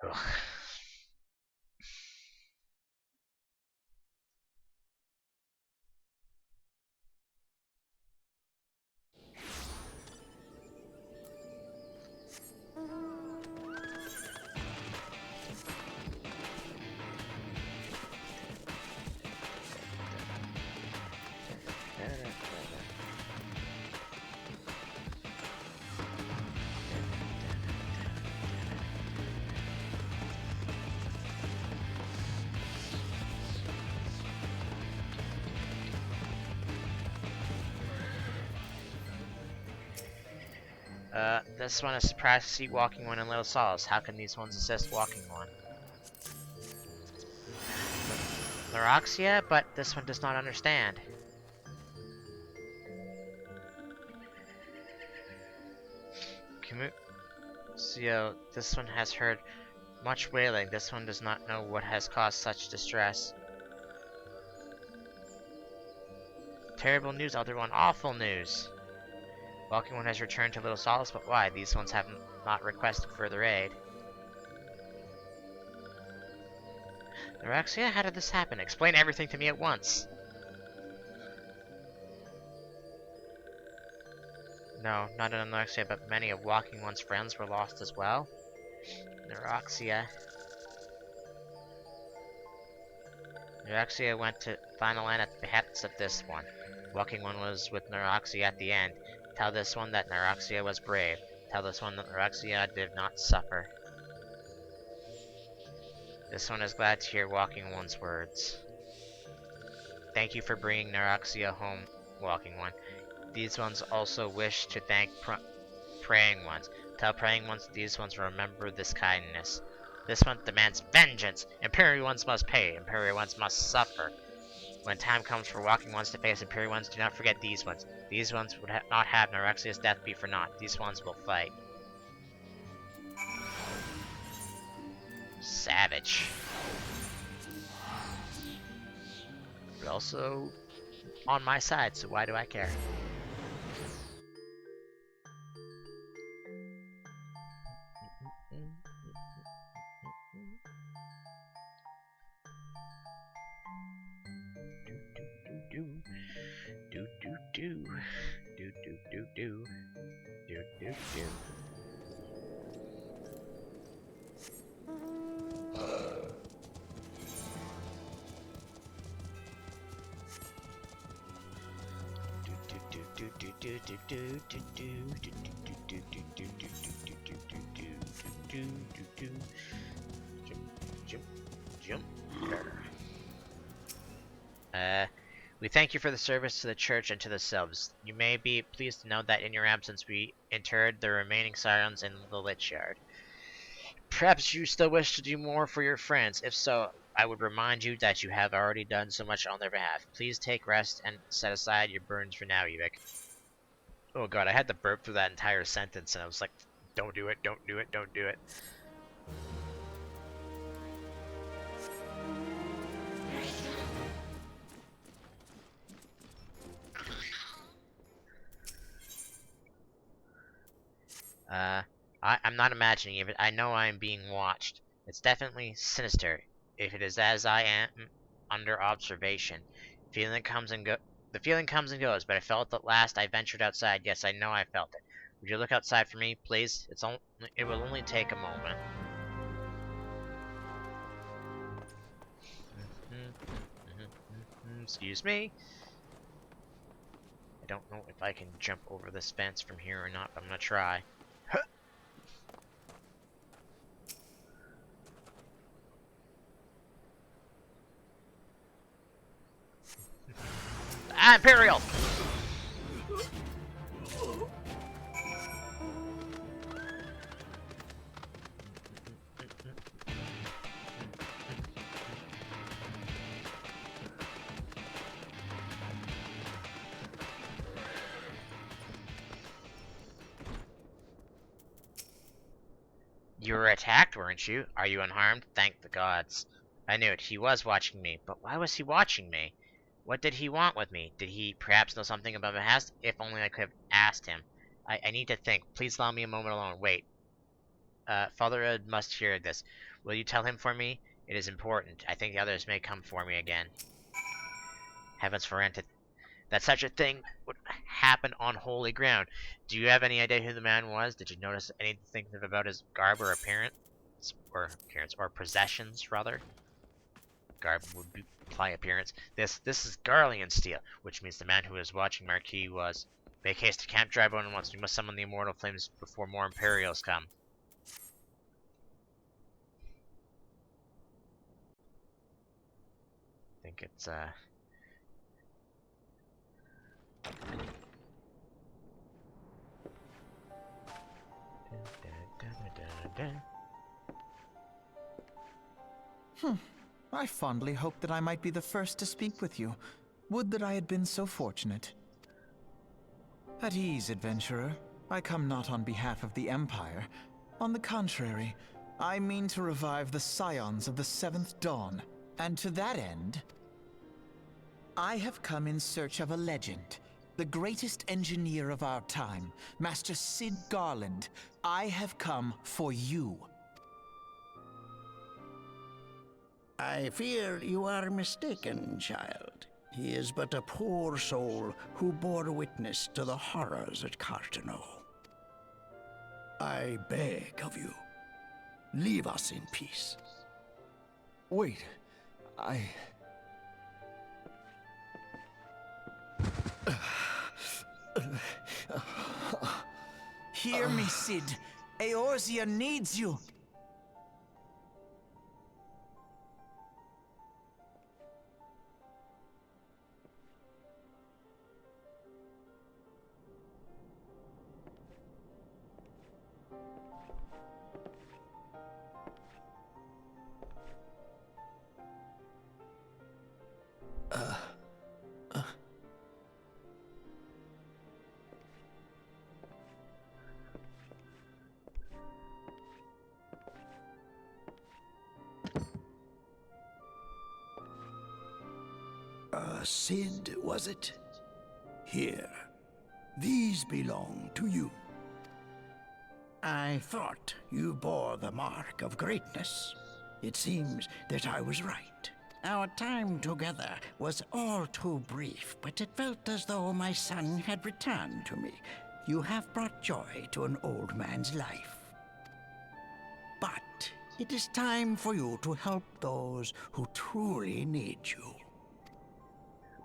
Ugh. This one is surprised to see Walking One and Little Solace. How can these ones assist Walking One? Neuroxia, but this one does not understand. Camusio, this one has heard much wailing. This one does not know what has caused such distress. Terrible news, Elder One. Awful news. Walking One has returned to Little Solace, but why? These ones have not requested further aid. Neuroxia, how did this happen? Explain everything to me at once. No, not in Neuroxia, but many of Walking One's friends were lost as well. Neuroxia. Neuroxia went to final end at the behest of this one. Walking One was with Neuroxia at the end. Tell this one that Neuroxia was brave. Tell this one that Neuroxia did not suffer. This one is glad to hear Walking One's words. Thank you for bringing Neuroxia home, Walking One. These ones also wish to thank Praying Ones. Tell Praying Ones these ones remember this kindness. This one demands vengeance. Imperial Ones must pay. Imperial Ones must suffer. When time comes for Walking Ones to face Imperial Ones, do not forget these ones. These ones would not have Neuroxia's death be for naught. These ones will fight. Savage. But also on my side, so why do I care? We thank you for the service to the church and to the subs. You may be pleased to know that in your absence we interred the remaining sirens in the Lich Yard. Perhaps you still wish to do more for your friends. If so, I would remind you that you have already done so much on their behalf. Please take rest and set aside your burdens for now, Uvik. Oh god, I had to burp through that entire sentence and I was like, don't do it, don't do it, don't do it. I'm not imagining it, but I know I am being watched. It's definitely sinister, if it is as I am under observation. Feeling comes and go. The feeling comes and goes, but I felt at last I ventured outside. Yes, I know I felt it. Would you look outside for me, please? It will only take a moment. Excuse me. I don't know if I can jump over this fence from here or not, but I'm gonna try. Ah, Imperial! You were attacked, weren't you? Are you unharmed? Thank the gods. I knew it. He was watching me. But why was he watching me? What did he want with me? Did he perhaps know something about my past? If only I could have asked him. I need to think. Please allow me a moment alone. Wait. Fatherhood must hear this. Will you tell him for me? It is important. I think the others may come for me again. Heavens forent it, that such a thing would happen on holy ground. Do you have any idea who the man was? Did you notice anything about his garb or or possessions, rather? Garb would imply appearance. This is Garlean steel, which means the man who was watching Marquis was. Make haste to camp, drive on once. We must summon the immortal flames before more Imperials come. I think it's I fondly hoped that I might be the first to speak with you. Would that I had been so fortunate. At ease, adventurer. I come not on behalf of the Empire. On the contrary, I mean to revive the scions of the Seventh Dawn. And to that end, I have come in search of a legend. The greatest engineer of our time, Master Cid Garland. I have come for you. I fear you are mistaken, child. He is but a poor soul who bore witness to the horrors at Cartano. I beg of you, leave us in peace. Wait, Hear me, Cid. Eorzea needs you. Cid, was it? Here. These belong to you. I thought you bore the mark of greatness. It seems that I was right. Our time together was all too brief, but it felt as though my son had returned to me. You have brought joy to an old man's life. But it is time for you to help those who truly need you.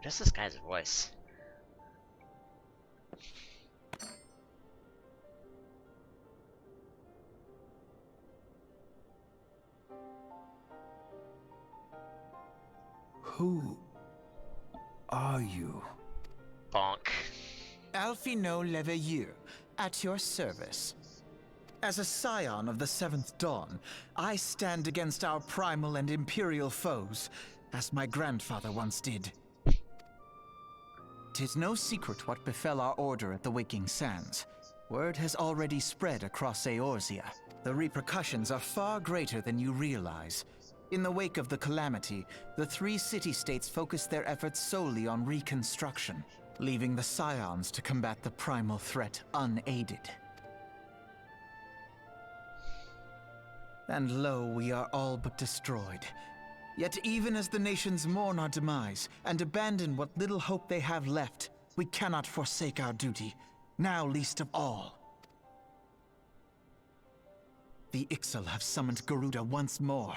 just this guy's voice. Who are you? Bonk. Alphino Leveilleur, at your service. As a scion of the Seventh Dawn, I stand against our primal and imperial foes, as my grandfather once did. 'Tis no secret what befell our order at the Waking Sands. Word has already spread across Eorzea. The repercussions are far greater than you realize. In the wake of the calamity, the three city-states focused their efforts solely on reconstruction, leaving the scions to combat the primal threat unaided. And lo, we are all but destroyed. Yet even as the nations mourn our demise and abandon what little hope they have left, we cannot forsake our duty, now least of all. The Ixal have summoned Garuda once more,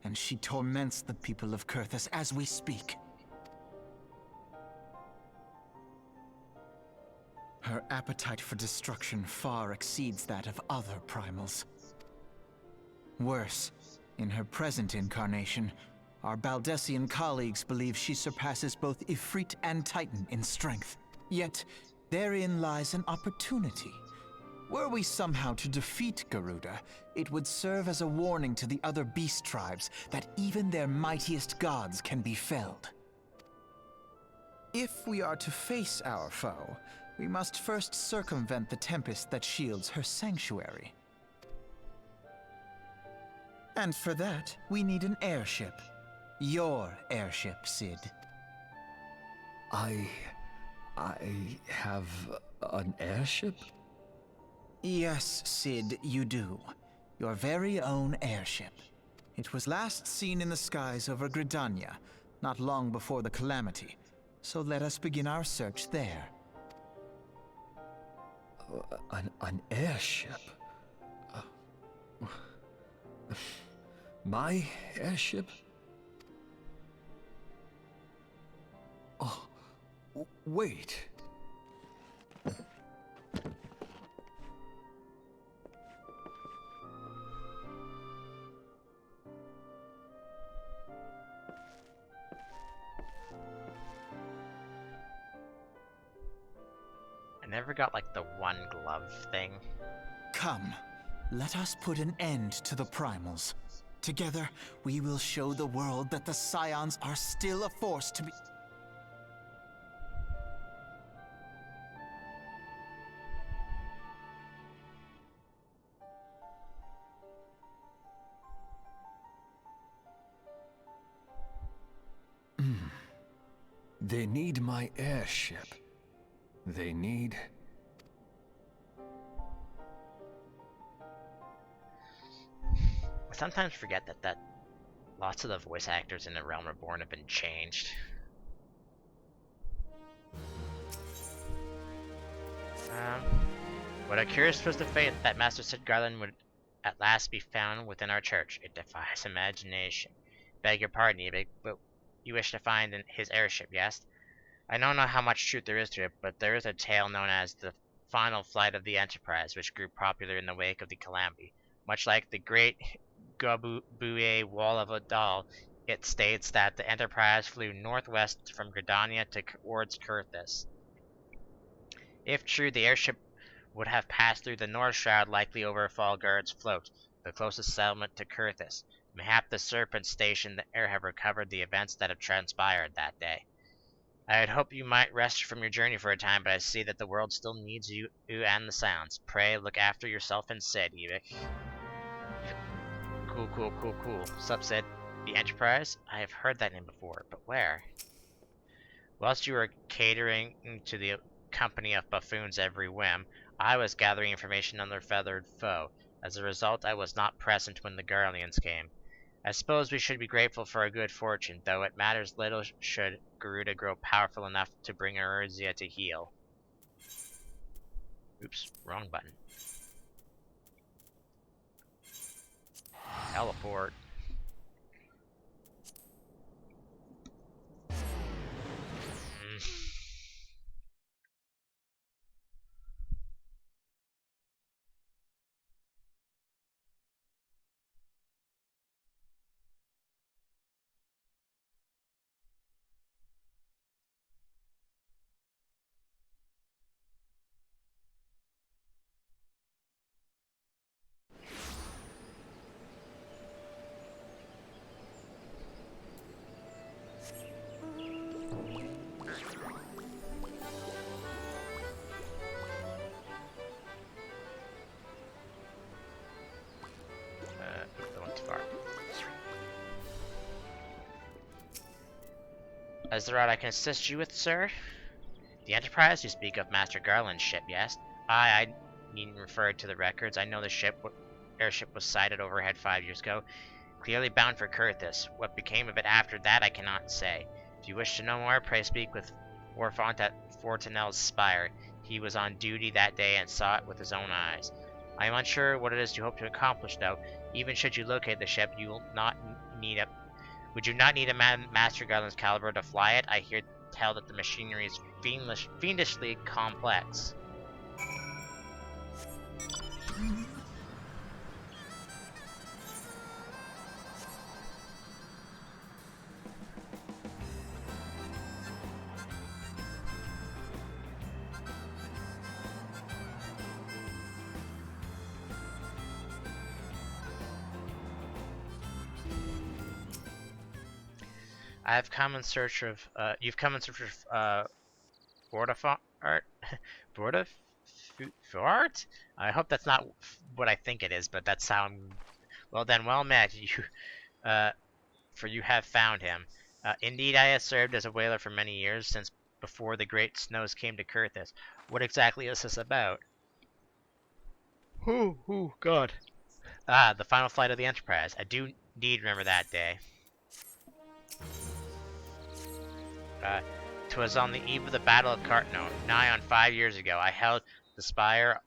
and she torments the people of Kurthus as we speak. Her appetite for destruction far exceeds that of other primals. Worse, in her present incarnation, our Baldessian colleagues believe she surpasses both Ifrit and Titan in strength. Yet, therein lies an opportunity. Were we somehow to defeat Garuda, it would serve as a warning to the other beast tribes that even their mightiest gods can be felled. If we are to face our foe, we must first circumvent the tempest that shields her sanctuary. And for that, we need an airship. Your airship, Cid. I have an airship? Yes, Cid, you do. Your very own airship. It was last seen in the skies over Gridania, not long before the calamity. So let us begin our search there. An airship? My airship? Oh, wait. I never got like the one glove thing. Come, let us put an end to the primals. Together, we will show the world that the Scions are still a force to be... They need my airship. They need... I sometimes forget that lots of the voice actors in The Realm Reborn have been changed. What a curious twist of fate that Master Sid Garland would at last be found within our church. It defies imagination. Beg your pardon, Ebig, but you wish to find his airship, yes? I don't know how much truth there is to it, but there is a tale known as the final flight of the Enterprise, which grew popular in the wake of the calamity. Much like the great Gabuye Wall of Adal, it states that the Enterprise flew northwest from Gridania towards Kurthis. If true, the airship would have passed through the North Shroud, likely over Falgard's float, the closest settlement to Kurthis. Mayhap the Serpent stationed there have recovered the events that have transpired that day. I had hoped you might rest from your journey for a time, but I see that the world still needs you and the Sounds. Pray look after yourself and Sid, Evik. Cool. Sup, Sid? The Enterprise? I have heard that name before, but where? Whilst you were catering to the company of buffoons every whim, I was gathering information on their feathered foe. As a result, I was not present when the Garleans came. I suppose we should be grateful for our good fortune, though it matters little should Garuda grow powerful enough to bring Erzia to heel. Oops, wrong button. Teleport. Is there aught I can assist you with, sir? The Enterprise? You speak of Master Garland's ship, yes? I needn't refer to the records. I know the airship was sighted overhead 5 years ago, clearly bound for Kurthis. What became of it after that, I cannot say. If you wish to know more, pray speak with Warfont at Fortinel's Spire. He was on duty that day and saw it with his own eyes. I am unsure what it is you hope to accomplish, though. Even should you locate the ship, you will not need a... Would you not need a Master Garland's caliber to fly it? I hear tell that the machinery is fiendishly complex. I've come in search of, you've come in search of, Bordafart? Bordafart? I hope that's not what I think it is, but that sound... Well then, well met, you, for you have found him. Indeed, I have served as a whaler for many years, since before the great snows came to Kurthis. What exactly is this about? God. Ah, the final flight of the Enterprise. I do Indeed, remember that day. 'Twas on the eve of the Battle of Cartno, nigh on 5 years ago. I held the spire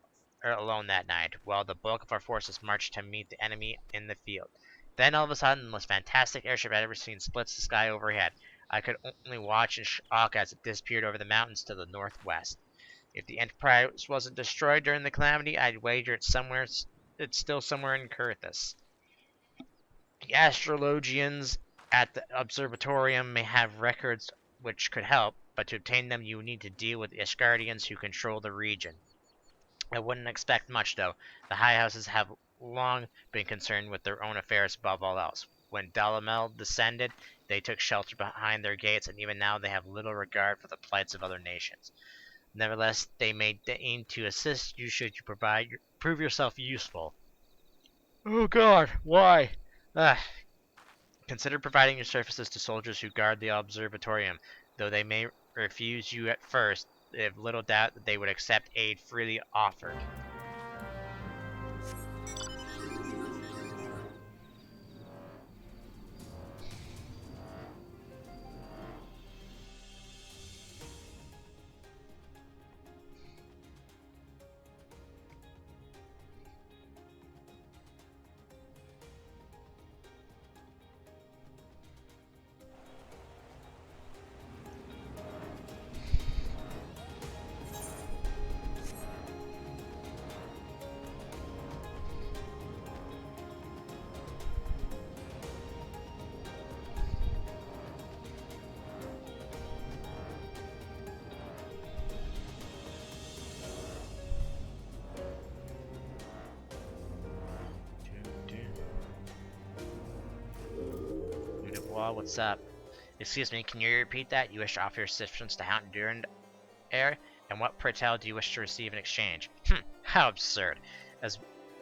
alone that night, while the bulk of our forces marched to meet the enemy in the field. Then, all of a sudden, the most fantastic airship I'd ever seen splits the sky overhead. I could only watch in shock as it disappeared over the mountains to the northwest. If the Enterprise wasn't destroyed during the calamity, I'd wager it's still somewhere in Kurthus. The astrologians at the observatorium may have records which could help, but to obtain them you need to deal with the Ishgardians who control the region. I wouldn't expect much, though. The High Houses have long been concerned with their own affairs above all else. When Dalamel descended, they took shelter behind their gates, and even now they have little regard for the plights of other nations. Nevertheless, they may deign to assist you should you prove yourself useful. Oh God, why? Ah, consider providing your services to soldiers who guard the observatorium. Though they may refuse you at first, they have little doubt that they would accept aid freely offered. What's up? Excuse me, can you repeat that? You wish to offer your assistance to Count Durand Air? And what, pray-tell, do you wish to receive in exchange? How absurd. As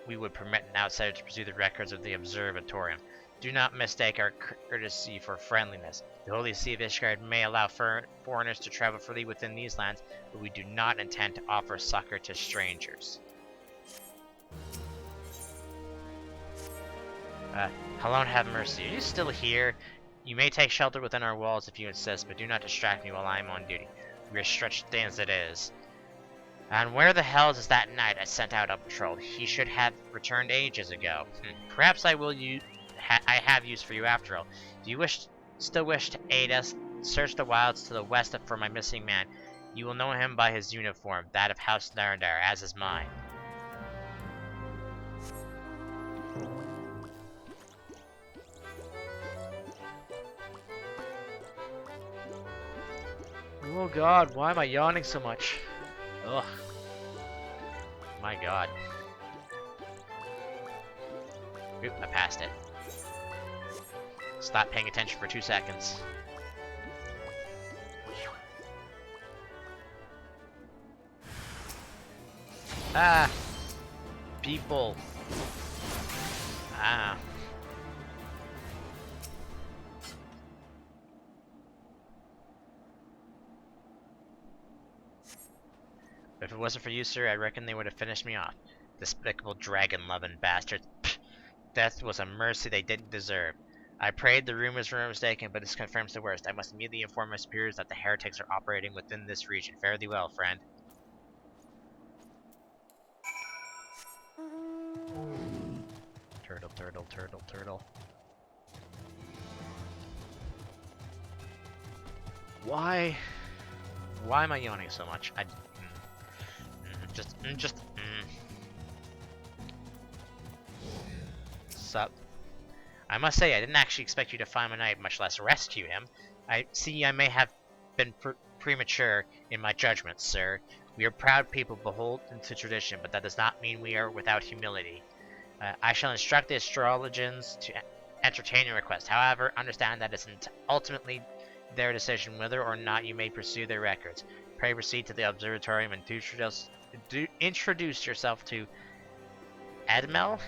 we would permit an outsider to pursue the records of the observatorium. Do not mistake our courtesy for friendliness. The Holy See of Ishgard may allow foreigners to travel freely within these lands, but we do not intend to offer succor to strangers. Halon have mercy. Are you still here? You may take shelter within our walls if you insist, but do not distract me while I am on duty. We are stretched thin as it is. And where the hell is that knight I sent out on patrol? He should have returned ages ago. Perhaps I have use for you after all. Do you still wish to aid us? Search the wilds to the west for my missing man. You will know him by his uniform, that of House Narendar, as is mine. Oh God, why am I yawning so much? Ugh. My God. Oop, I passed it. Stop paying attention for 2 seconds. Ah! People! Ah. If it wasn't for you, sir, I reckon they would have finished me off. Despicable dragon-loving bastards. Pfft. Death was a mercy they didn't deserve. I prayed the rumors were mistaken, but this confirms the worst. I must immediately inform my superiors that the heretics are operating within this region. Fare thee well, friend. Turtle, turtle, turtle, turtle. Why am I yawning so much? Sup? I must say, I didn't actually expect you to find my knight, much less rescue him. I may have been premature in my judgment, sir. We are proud people beholden to tradition, but that does not mean we are without humility. I shall instruct the astrologians to entertain your request. However, understand that it's ultimately their decision whether or not you may pursue their records. Pray proceed to the observatorium and introduce yourself to Edmel.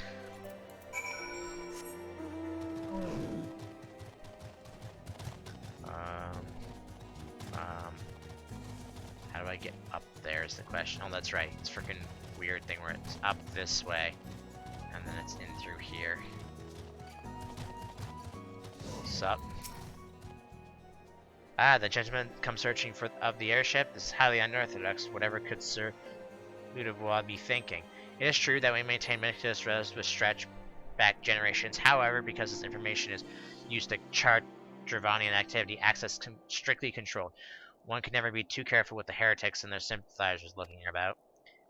How do I get up there is the question. Oh, that's right. It's a freaking weird thing where it's up this way, and then it's in through here. Sup? Ah, the gentleman come searching for of the airship. This is highly unorthodox. Whatever could Sir Ludovois be thinking? It is true that we maintain meticulous records with stretch back generations. However, because this information is used to chart Dravanian activity, access strictly controlled. One can never be too careful with the heretics and their sympathizers looking about.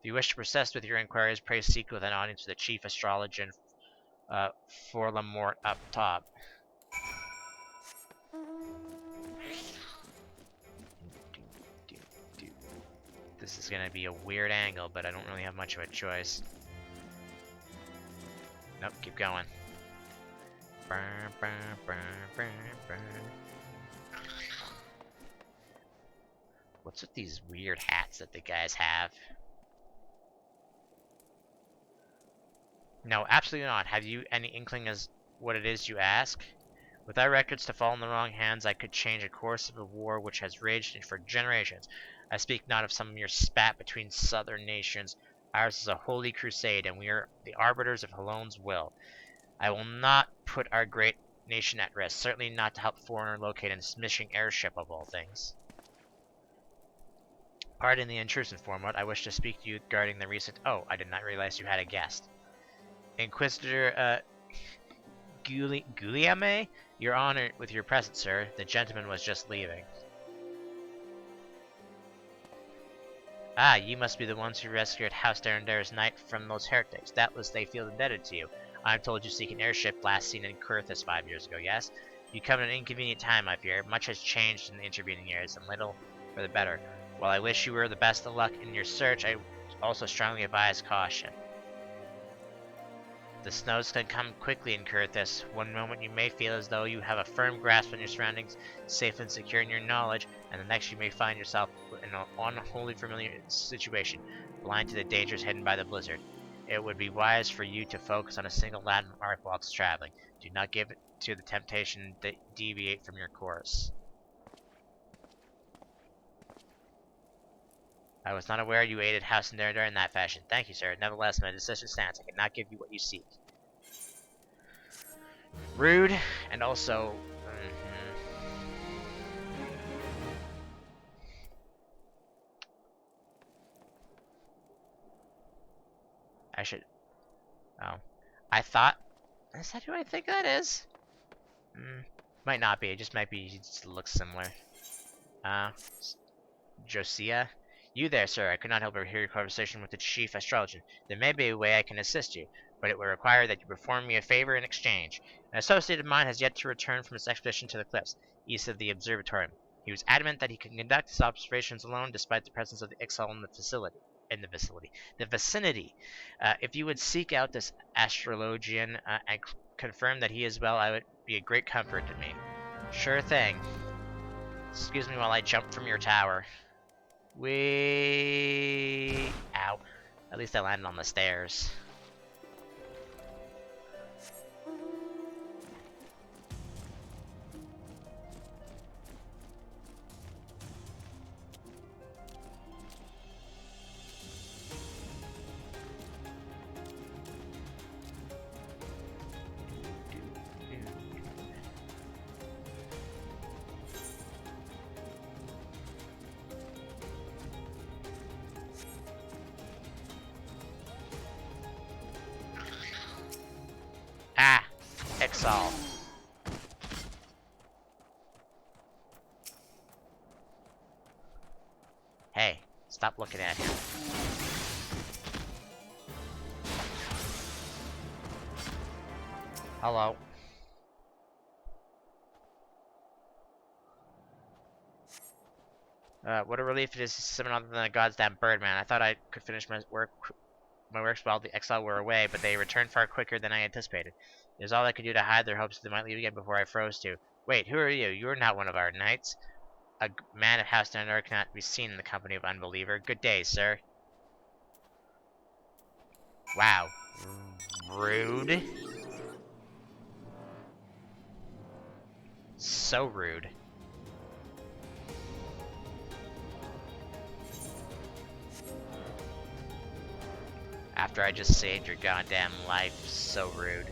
If you wish to persist with your inquiries, pray seek with an audience with the chief astrologer for Lamort up top. This is gonna be a weird angle, but I don't really have much of a choice. Nope, keep going. What's with these weird hats that the guys have? No, absolutely not. Have you any inkling as what it is you ask? Without records to fall in the wrong hands, I could change a course of a war which has raged for generations. I speak not of some mere spat between southern nations. Ours is a holy crusade, and we are the arbiters of Halone's will. I will not put our great nation at risk, certainly not to help a foreigner locate a missing airship of all things. Pardon the intrusive format. I wish to speak to you regarding the recent... Oh, I did not realize you had a guest. Inquisitor, Guillaume? You're honored with your presence, sir. The gentleman was just leaving. Ah, you must be the ones who rescued House Darrendar's knight from those heretics. Doubtless they feel indebted to you. I'm told you seek an airship last seen in Kurthus 5 years ago, yes? You come at an inconvenient time, I fear. Much has changed in the intervening years, and little for the better. While I wish you were the best of luck in your search, I also strongly advise caution. The snows can come quickly in Kurthus. One moment you may feel as though you have a firm grasp on your surroundings, safe and secure in your knowledge, and the next you may find yourself in an unwholly familiar situation, blind to the dangers hidden by the blizzard. It would be wise for you to focus on a single landmark whilst traveling. Do not give it to the temptation to deviate from your course. I was not aware you aided House Darrendar in that fashion. Thank you, sir. Nevertheless, my decision stands. I cannot give you what you seek. Rude, and also... I should... Oh. I thought... Is that who I think that is? Might not be. It just might be... He just looks similar. Josiah? You there, sir. I could not help but hear your conversation with the chief astrologer. There may be a way I can assist you, but it will require that you perform me a favor in exchange. An associate of mine has yet to return from his expedition to the cliffs, east of the observatorium. He was adamant that he could conduct his observations alone, despite the presence of the exile in the vicinity. If you would seek out this astrologian and confirm that he is well, I would be a great comfort to me. Sure thing. Excuse me while I jump from your tower. Ow. At least I landed on the stairs. Ah! Exile. Hey, stop looking at him. Hello. What a relief it is to see someone other than a goddamn Birdman. I thought I could finish my works while the exile were away, but they returned far quicker than I anticipated. It was all I could do to hide their hopes that they might leave again before I froze to. Wait, who are you? You are not one of our knights. A man of House Darrendar cannot be seen in the company of unbeliever. Good day, sir. Wow. Rude. So rude. After I just saved your goddamn life, so rude.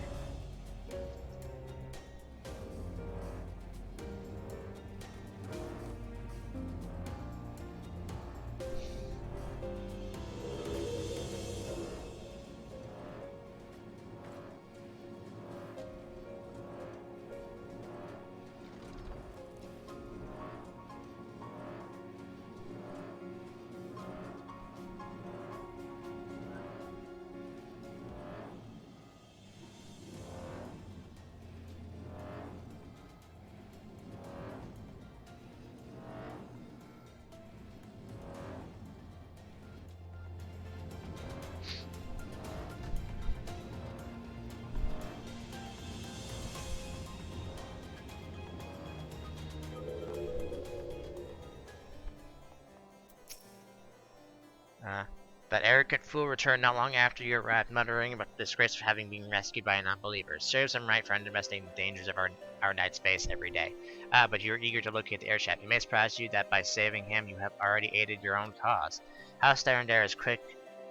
That arrogant fool returned not long after you arrived, muttering about the disgrace of having been rescued by a non-believer. Serves him right for underestimating the dangers of our night space every day. But you're eager to locate the airship. It may surprise you that by saving him, you have already aided your own cause. House Darendare is quick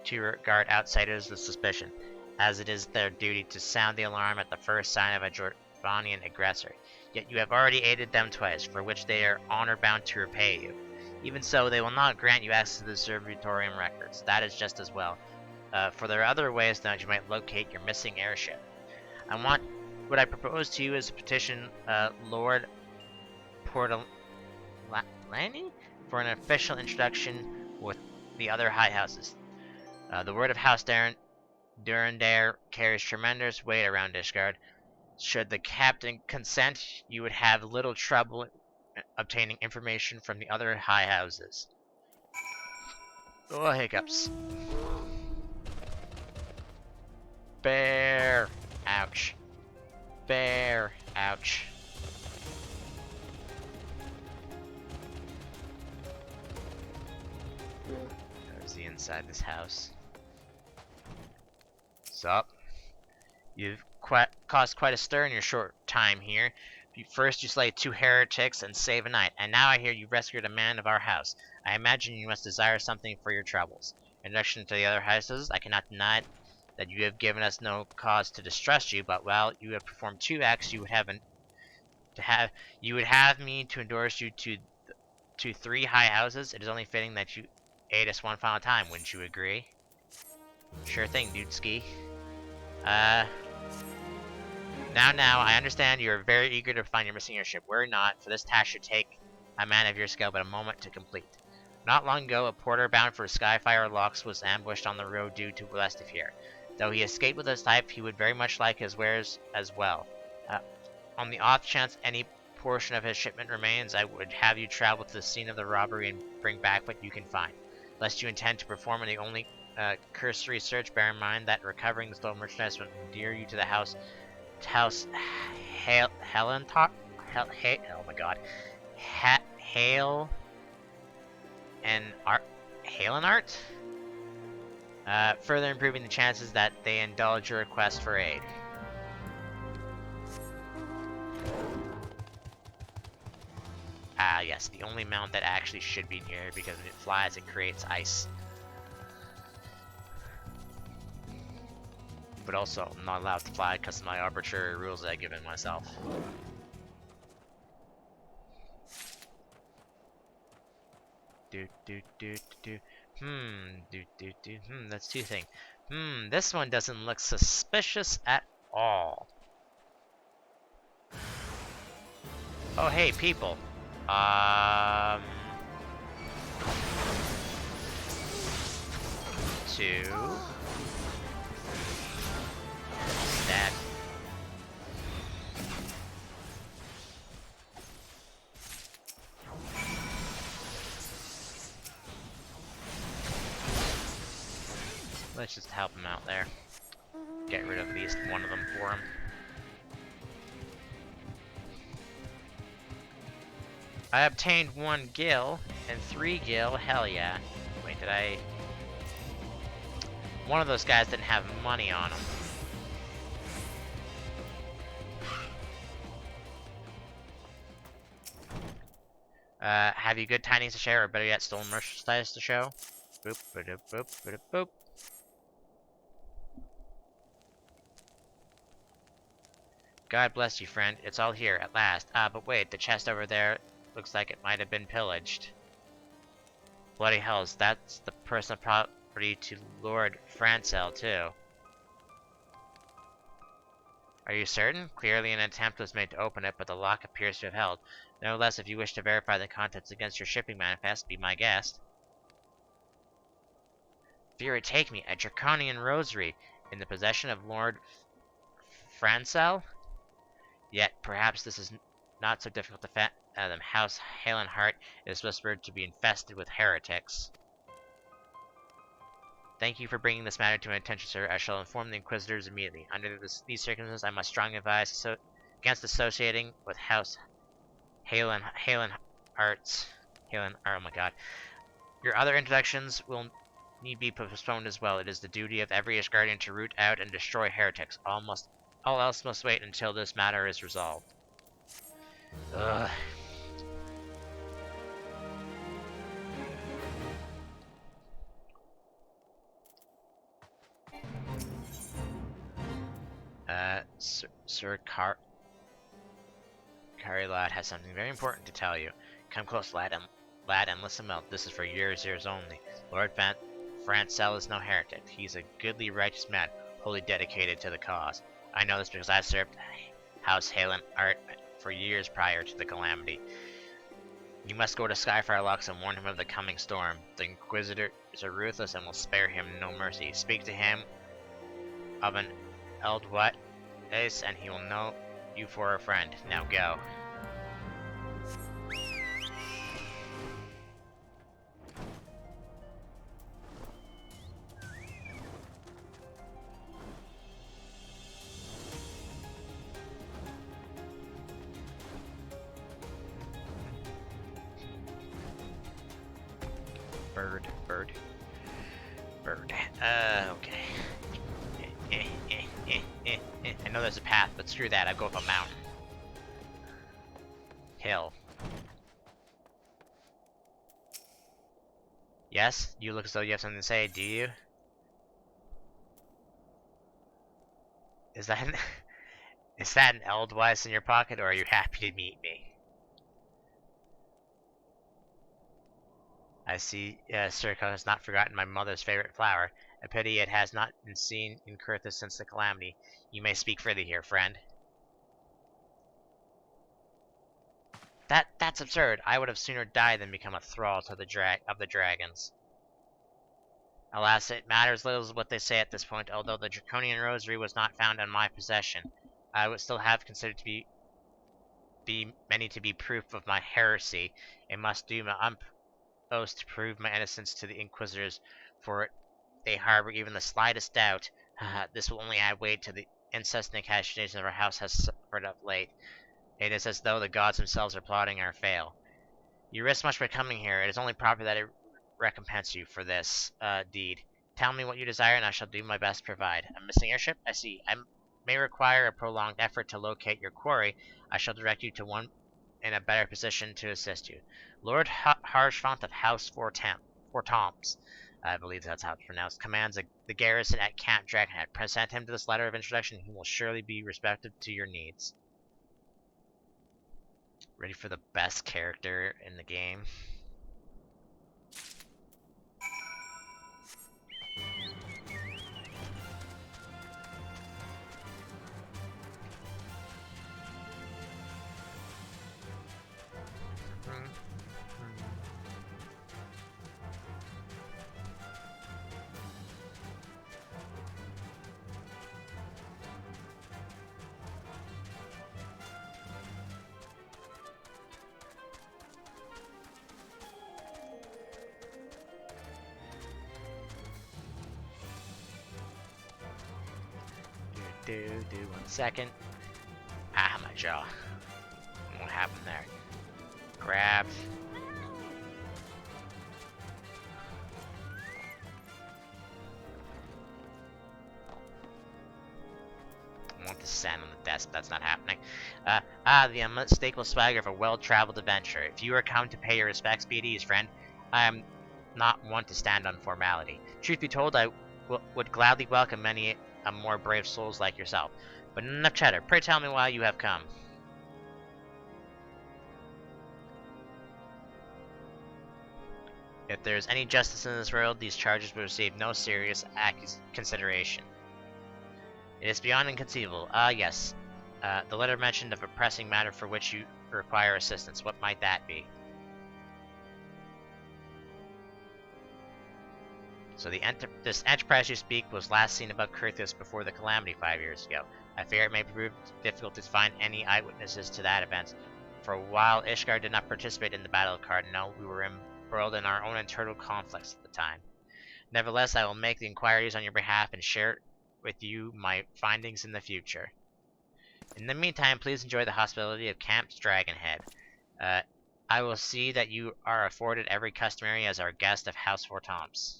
to regard outsiders with suspicion, as it is their duty to sound the alarm at the first sign of a Jordanian aggressor. Yet you have already aided them twice, for which they are honor-bound to repay you. Even so, they will not grant you access to the Observatorium records. That is just as well. For there are other ways that you might locate your missing airship. What I propose to you is to petition Lord Portalani for an official introduction with the other high houses. The word of House Durandare carries tremendous weight around Ishgard. Should the captain consent, you would have little trouble obtaining information from the other high houses. Oh, hiccups. Bear. Ouch. Bear. Ouch. There's the inside this house. Sup? You've caused quite a stir in your short time here. First you slay 2 heretics and save a knight, and now I hear you rescued a man of our house. I imagine you must desire something for your troubles. In addition to the other houses, I cannot deny that you have given us no cause to distrust you, but while you have performed 2 acts, you would have me to endorse you to 3 high houses. It is only fitting that you aid us one final time, wouldn't you agree? Sure thing, dudeski. Now, I understand you are very eager to find your missing airship. Worry not, for this task should take a man of your skill but a moment to complete. Not long ago, a porter bound for Skyfire Locks was ambushed on the road due to west of here. Though he escaped with his life, he would very much like his wares as well. On the off chance any portion of his shipment remains, I would have you travel to the scene of the robbery and bring back what you can find. Lest you intend to perform the only cursory search, bear in mind that recovering the stolen merchandise will endear you to the House Helenart? Oh my god. Helenart? Further improving the chances that they indulge your request for aid. Ah, yes, the only mount that actually should be near because when it flies, it creates ice. But also, I'm not allowed to fly because of my arbitrary rules that I've given myself. That's 2 things. This one doesn't look suspicious at all. Oh, hey, people. 2. Stab. Let's just help him out there. Get rid of at least one of them for him. I obtained 1 gil and 3 gil. Hell yeah. Wait, did I... One of those guys didn't have money on him. Have you good tidings to share, or better yet, stolen merchandise to show? Boop, ba-doop, boop, ba-doop, boop. God bless you, friend. It's all here, at last. Ah, but wait, the chest over there looks like it might have been pillaged. Bloody hells, that's the personal property to Lord Francel, too. Are you certain? Clearly an attempt was made to open it, but the lock appears to have held. Nevertheless, if you wish to verify the contents against your shipping manifest, be my guest. Fear take me, a draconian rosary, in the possession of Lord Francel? Yet, perhaps this is not so difficult to fathom. House Halenhart is whispered to be infested with heretics. Thank you for bringing this matter to my attention, sir. I shall inform the Inquisitors immediately. Under these circumstances, I must strongly advise against associating with House Halenhart's. Oh my god. Your other introductions will need be postponed as well. It is the duty of every Ishgardian to root out and destroy heretics. All else must wait until this matter is resolved. Ugh. Sir Carilad has something very important to tell you. Come close, lad, and listen well. This is for yours only. Lord Francel is no heretic. He's a goodly, righteous man, wholly dedicated to the cause. I know this because I served House Halen Art for years prior to the calamity. You must go to Skyfire Locks and warn him of the coming storm. The Inquisitors are ruthless and will spare him no mercy. Speak to him of an Eldwet Ace, and he will know you for a friend. Now go. Bird. Okay. I know there's a path, but screw that. I go up a mountain. Hill. Yes? You look as though you have something to say, do you? Is that an Eldweiss in your pocket, or are you happy to meet me? I see Circa has not forgotten my mother's favorite flower. A pity it has not been seen in Kurthus since the calamity. You may speak freely here, friend. That's absurd. I would have sooner died than become a thrall to the dragons. Alas, it matters little what they say at this point. Although the Draconian Rosary was not found in my possession, I would still have considered to be many to be proof of my heresy. It must do my utmost to prove my innocence to the Inquisitors, for they harbor even the slightest doubt. This will only add weight to the incessant accusations our house has suffered of late. It is as though the gods themselves are plotting our fail. You risk much by coming here. It is only proper that I recompense you for this deed. Tell me what you desire, and I shall do my best to provide. A missing airship? I see. I may require a prolonged effort to locate your quarry. I shall direct you to one in a better position to assist you. Lord Harshfont of House Four Tomps, I believe that's how it's pronounced, commands the garrison at Camp Dragonhead. Present him to this letter of introduction. He will surely be receptive to your needs. Ready for the best character in the game. Do 1 second. Ah, my jaw. What happened there? Grab. I want the sand on the desk, but that's not happening. The unmistakable swagger of a well-traveled adventurer. If you are come to pay your respects, be at ease, friend. I am not one to stand on formality. Truth be told, I would gladly welcome many more brave souls like yourself. But enough chatter. Pray tell me why you have come. If there is any justice in this world, these charges will receive no serious consideration. It is beyond inconceivable. Yes. The letter mentioned of a pressing matter for which you require assistance. What might that be? So this enterprise you speak was last seen above Kurthus before the calamity 5 years ago. I fear it may prove difficult to find any eyewitnesses to that event. For while Ishgard did not participate in the Battle of Cardinal, we were embroiled in our own internal conflicts at the time. Nevertheless, I will make the inquiries on your behalf and share with you my findings in the future. In the meantime, please enjoy the hospitality of Camp Dragonhead. I will see that you are afforded every customary as our guest of House Four Tomps.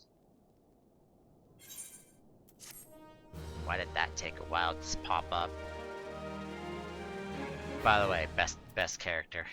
Why did that take a while to pop up? By the way, best character.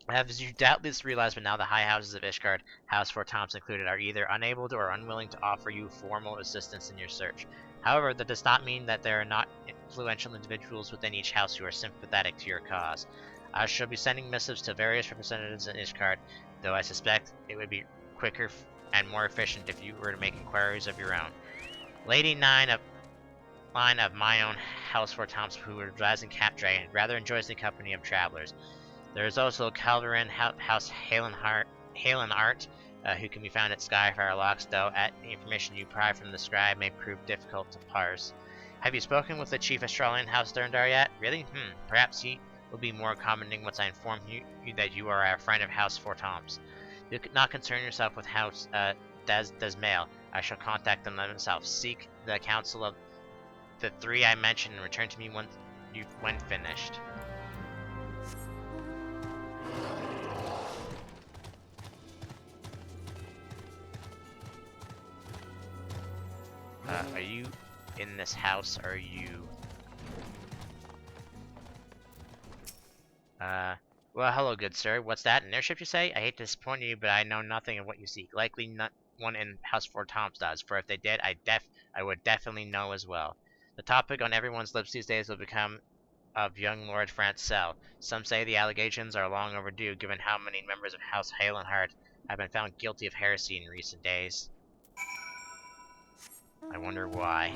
As you doubtless realize by now, the high houses of Ishgard, House 4 Toms included, are either unable to or unwilling to offer you formal assistance in your search. However, that does not mean that there are not influential individuals within each house who are sympathetic to your cause. I shall be sending missives to various representatives in Ishgard, though I suspect it would be quicker and more efficient if you were to make inquiries of your own. Lady Nine of my own House 4 Toms, who resides in Cap Dragon, rather enjoys the company of travelers. There is also Calderin House Halenart, who can be found at Skyfire Locks, though the information you pry from the scribe may prove difficult to parse. Have you spoken with the Chief Australian House Sterndar yet? Really? Perhaps he will be more accommodating once I inform you that you are a friend of House 4 Toms. Do not concern yourself with House Desmail. I shall contact them myself. Seek the counsel of the three I mentioned and return to me when finished. Are you in this house? Are you... Well, hello, good sir. What's that? An airship, you say? I hate to disappoint you, but I know nothing of what you seek. Likely not one in House 4 Toms does, for if they did, I would definitely know as well. The topic on everyone's lips these days will become of young Lord Francel. Some say the allegations are long overdue, given how many members of House Halenhart have been found guilty of heresy in recent days. I wonder why.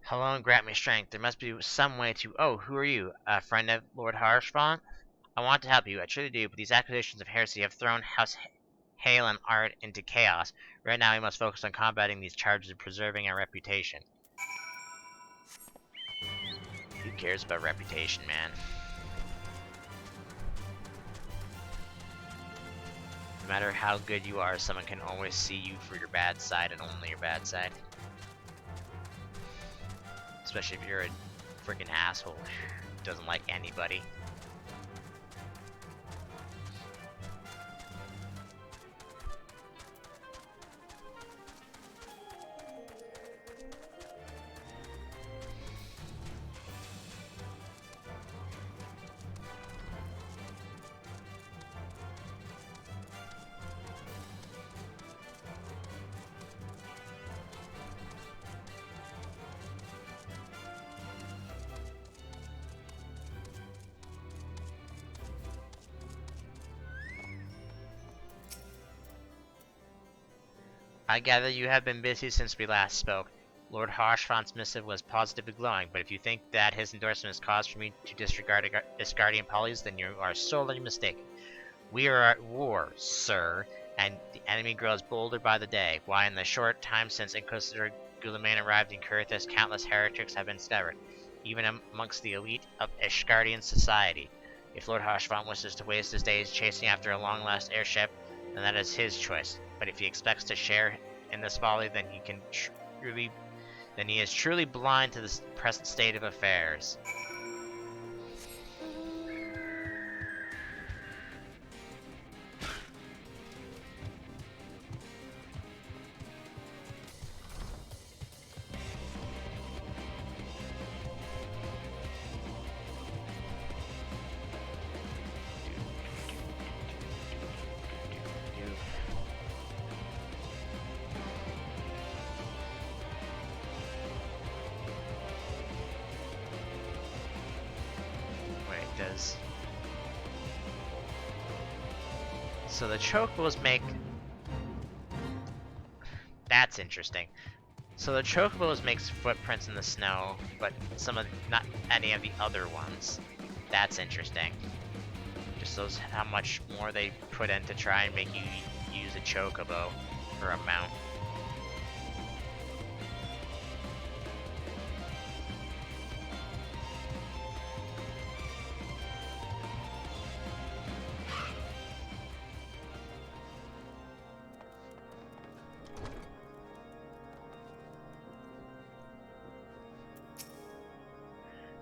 Hello and grant me strength. There must be some way to... Oh, who are you? A friend of Lord Harshfont? I want to help you, I truly do, but these accusations of heresy have thrown House Hale and Art into chaos. Right now we must focus on combating these charges and preserving our reputation. Who cares about reputation, man? No matter how good you are, someone can always see you for your bad side and only your bad side. Especially if you're a freaking asshole who doesn't like anybody. I gather you have been busy since we last spoke. Lord Harshfont's missive was positively glowing, but if you think that his endorsement is cause for me to disregard Iscardian policies, then you are sorely mistaken. We are at war, sir, and the enemy grows bolder by the day. Why, in the short time since Inquisitor Guilliman arrived in Kurthis, countless heretics have been discovered, even amongst the elite of Ishgardian society. If Lord Harshfont wishes to waste his days chasing after a long-lost airship, then that is his choice. But if he expects to share in this folly, then he is truly blind to the present state of affairs. So the chocobos make That's interesting. So the chocobos makes footprints in the snow, but not any of the other ones. That's interesting. Just shows how much more they put in to try and make you use a chocobo for a mount.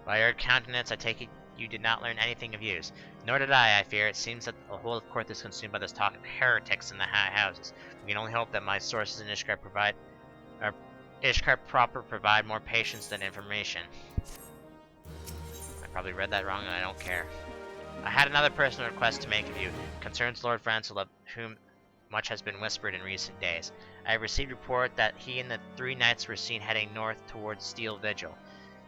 By your countenance, I take it you did not learn anything of use. Nor did I fear. It seems that the whole court is consumed by this talk of heretics in the high houses. We can only hope that my sources in Ishkar proper provide more patience than information. I probably read that wrong and I don't care. I had another personal request to make of you. Concerns Lord Francel, of whom much has been whispered in recent days. I have received report that he and the 3 knights were seen heading north towards Steel Vigil.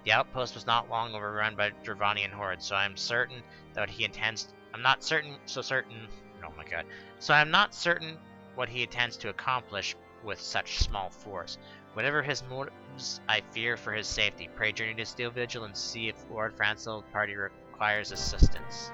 The outpost was not long overrun by Dravanian hordes, so I am certain that he intends. I'm not certain. Oh my god. So I am not certain what he intends to accomplish with such small force. Whatever his motives, I fear for his safety. Pray journey to Steel Vigil and see if Lord Francel's party requires assistance.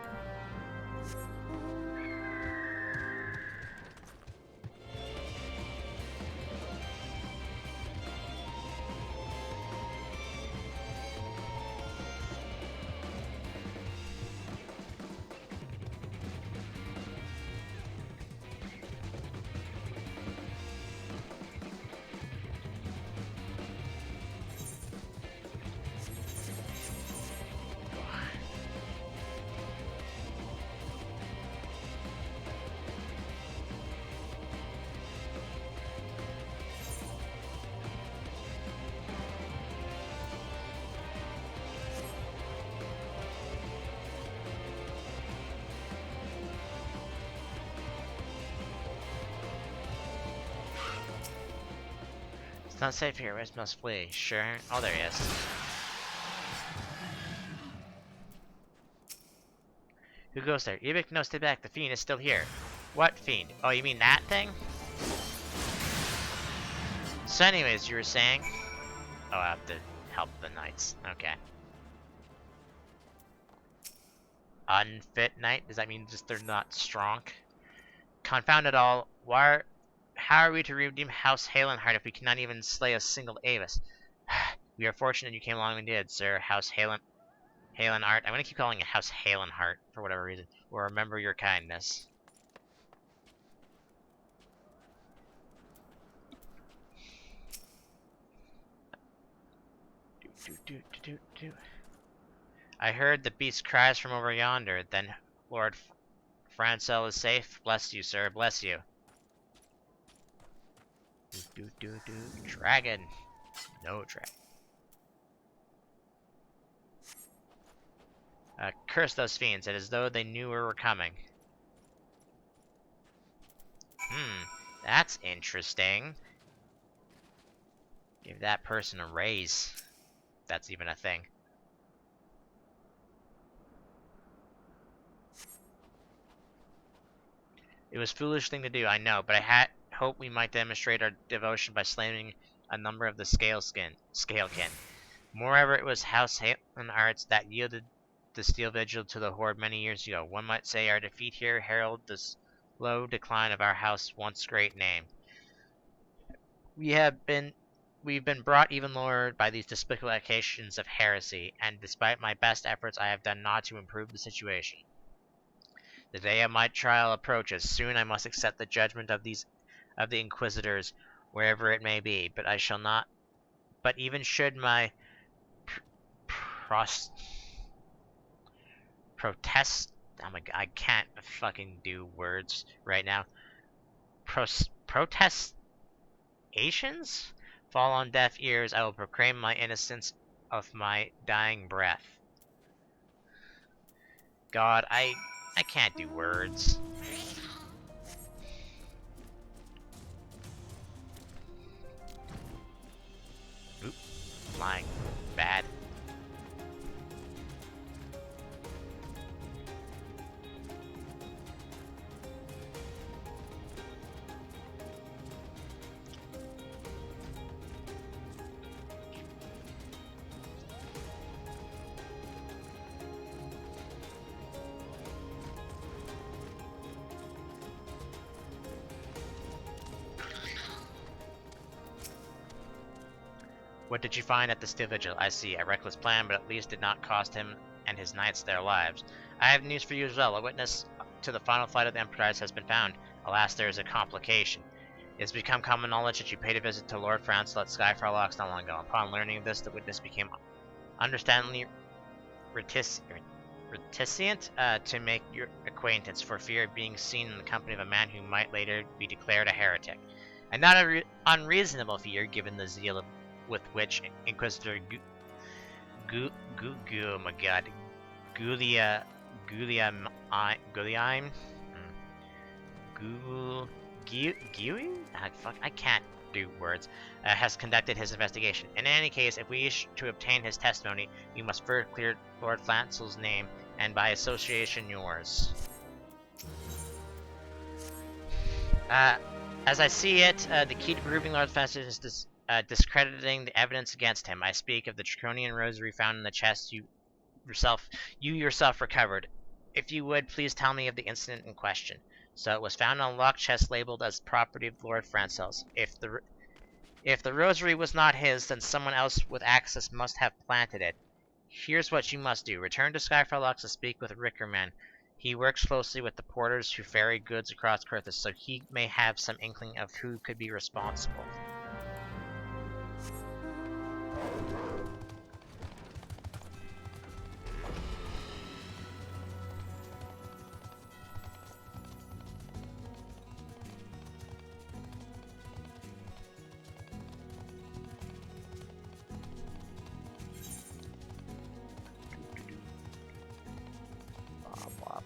It's not safe here. West must flee. Sure. Oh, there he is. Who goes there? Ibik, no, stay back. The fiend is still here. What fiend? Oh, you mean that thing? So anyways, you were saying? Oh, I have to help the knights. Okay. Unfit knight? Does that mean just they're not strong? Confound it all. How are we to redeem House Halenheart if we cannot even slay a single Avis? We are fortunate you came along and did, sir. House Halenheart. I'm gonna keep calling it House Halenheart for whatever reason. We'll remember your kindness. I heard the beast cries from over yonder. Then Lord Francel is safe. Bless you, sir. Bless you. Dragon. No dragon. Curse those fiends. It is as though they knew we were coming. That's interesting. Give that person a raise. That's even a thing. It was a foolish thing to do, I know, but I had hoped we might demonstrate our devotion by slaying a number of the Scalekin. Moreover, it was House Halenheart that yielded the Steel Vigil to the Horde many years ago. One might say our defeat here heralded the slow decline of our house once great name. We've been brought even lower by these despicable accusations of heresy, and despite my best efforts, I have done naught to improve the situation. The day of my trial approaches. Soon I must accept the judgment of the Inquisitors, wherever it may be. But I shall not. But even should my protest. Oh my god, I can't fucking do words right now. Protestations fall on deaf ears. I will proclaim my innocence of my dying breath. God, I can't do words. Oop, flying bad. What did you find at the Steel Vigil? I see. A reckless plan, but at least did not cost him and his knights their lives. I have news for you as well. A witness to the final flight of the Emperor has been found. Alas, there is a complication. It has become common knowledge that you paid a visit to Lord Francis at Skyfire Locks not long ago. Upon learning of this, the witness became understandably reticent to make your acquaintance for fear of being seen in the company of a man who might later be declared a heretic. And not an unreasonable fear, given the zeal with which Inquisitor oh my god, Guliaim, I can't do words, has conducted his investigation. In any case, if we wish to obtain his testimony, we must first clear Lord Flansel's name, and by association yours. As I see it, the key to proving Lord Flansel is discrediting the evidence against him. I speak of the Draconian rosary found in the chest you yourself recovered. If you would, please tell me of the incident in question. So it was found on a locked chest labeled as property of Lord Francel's. If the rosary was not his, then someone else with access must have planted it. Here's what you must do. Return to Skyfire Locks to speak with Rickerman. He works closely with the porters who ferry goods across Kurthus, so he may have some inkling of who could be responsible.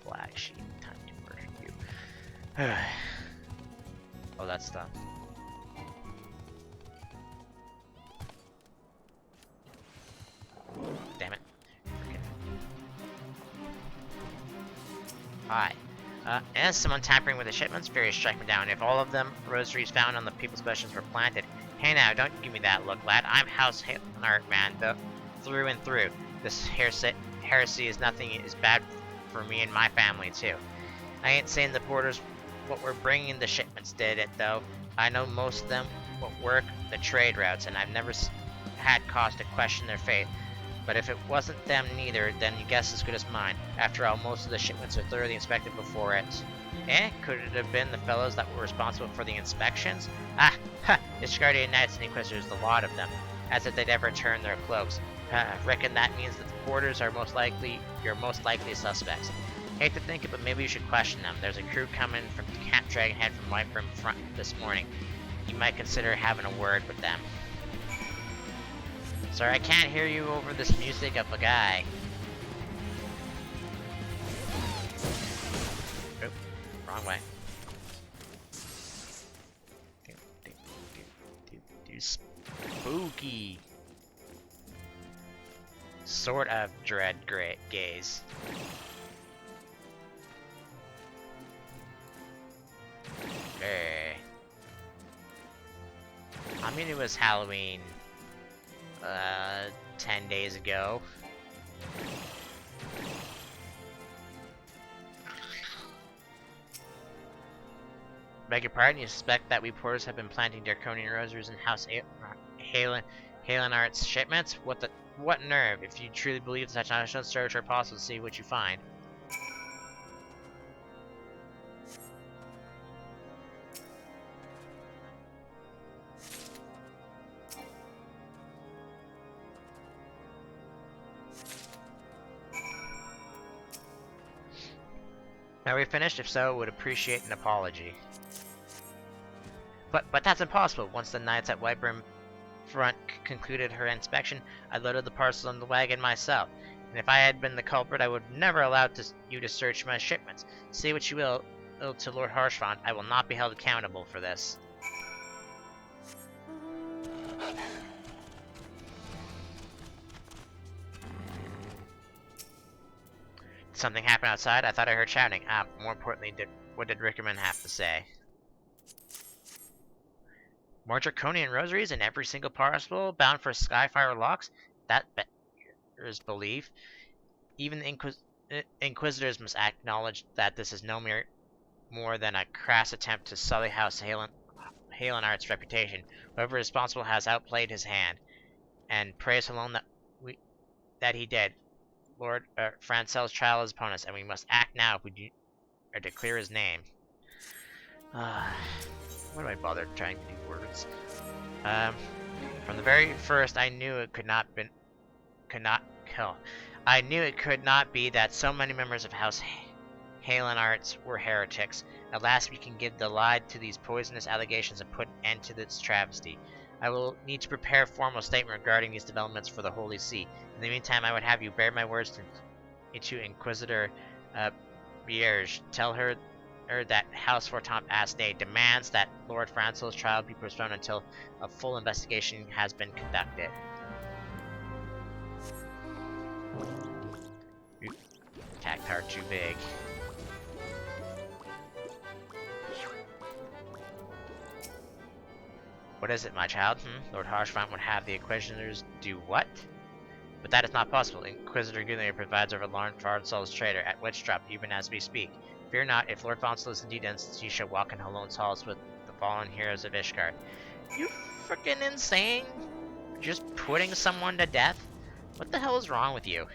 Black sheep, time to murder you. Oh, that's done. Damn it. Okay. Hi. As someone tampering with the shipments, furious strike me down. If all of them rosaries found on the people's possessions were planted. Hey now, don't give me that look, lad. I'm House Art, man, through and through. This heresy is nothing is bad for me and my family too. I ain't saying the porters what were bringing the shipments did it though. I know most of them what work the trade routes, and I've never had cause to question their faith. But if it wasn't them neither, then your guess is as good as mine. After all, most of the shipments are thoroughly inspected before it. Could it have been the fellows that were responsible for the inspections? It's Guardian Knights and Inquisitors, the lot of them, as if they'd ever turn their cloaks. Reckon that means that the porters are your most likely suspects. Hate to think it, but maybe you should question them. There's a crew coming from Camp Dragonhead from White Brim Front this morning. You might consider having a word with them. Sorry, I can't hear you over this music of a guy. Oop, wrong way. Spooky. Sort of dread gaze. I mean, it was Halloween 10 days ago. Beg your pardon, you suspect that we porters have been planting Draconian rosaries in House Halen Arts shipments? What nerve? If you truly believe such an search are possible, see what you find. Are we finished? If so, would appreciate an apology. But that's impossible. Once the knights at White Brim Front concluded her inspection, I loaded the parcel on the wagon myself. And if I had been the culprit, I would never allow you to search my shipments. Say what you will to Lord Harshfont, I will not be held accountable for this. Something happened outside? I thought I heard shouting. More importantly, what did Rickerman have to say? More Draconian rosaries in every single parcel bound for Skyfire Locks? That bears belief. Even the Inquisitors must acknowledge that this is no more than a crass attempt to sully House Halen Art's reputation. Whoever is responsible has outplayed his hand. and praise alone that he did. Lord Francel's trial is upon us, and we must act now if we do or to clear his name. Why do I bother trying to do words? From the very first, I knew it could not kill. I knew it could not be that so many members of House Halen Arts were heretics. At last, we can give the lie to these poisonous allegations and put an end to this travesty. I will need to prepare a formal statement regarding these developments for the Holy See. In the meantime, I would have you bear my words to Inquisitor Bierge. Tell her that House Fortemps Asne demands that Lord Francel's trial be postponed until a full investigation has been conducted. Attack power too big. What is it, my child? Lord Harshfont would have the Inquisitors do what? But that is not possible. Inquisitor Gulier provides over Lord Francel's traitor at Witchdrop even as we speak. Fear not, if Lord Francel is indeed innocent, he shall walk in Halone's halls with the fallen heroes of Ishgard. You freaking insane? Just putting someone to death? What the hell is wrong with you?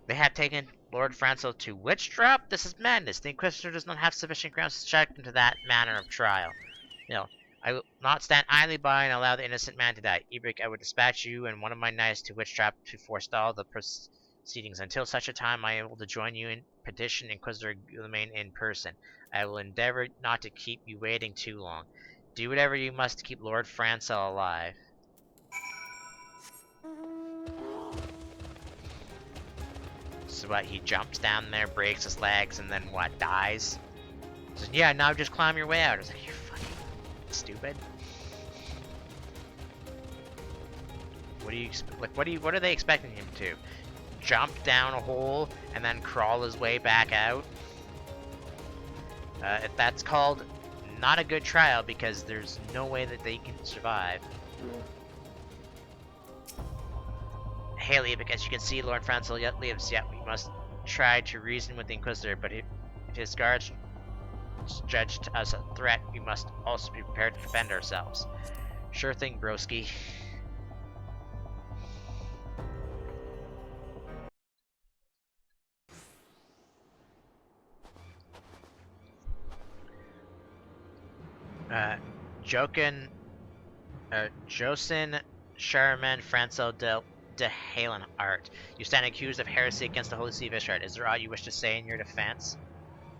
They have taken Lord Francel to Witchdrop? This is madness. The Inquisitor does not have sufficient grounds to subject him to that manner of trial. No, I will not stand idly by and allow the innocent man to die. Ebrick, I would dispatch you and one of my knights to Witchtrap to forestall the proceedings. Until such a time, I am able to join you in petition Inquisitor Guilliman in person. I will endeavor not to keep you waiting too long. Do whatever you must to keep Lord Francel alive. So what, he jumps down there, breaks his legs, and then what, dies? He says, yeah, now just climb your way out. I was like, you're fucking stupid. What are they expecting him to? Jump down a hole and then crawl his way back out? That's called not a good trial because there's no way that they can survive. Haley, because you can see Lord Francel yet lives, yet we must try to reason with the Inquisitor, but if his guards judge us a threat, we must also be prepared to defend ourselves. Sure thing, broski. Josin Sherman Francel de Halen Art. You stand accused of heresy against the Holy See of Ishgard. Is there aught you wish to say in your defense?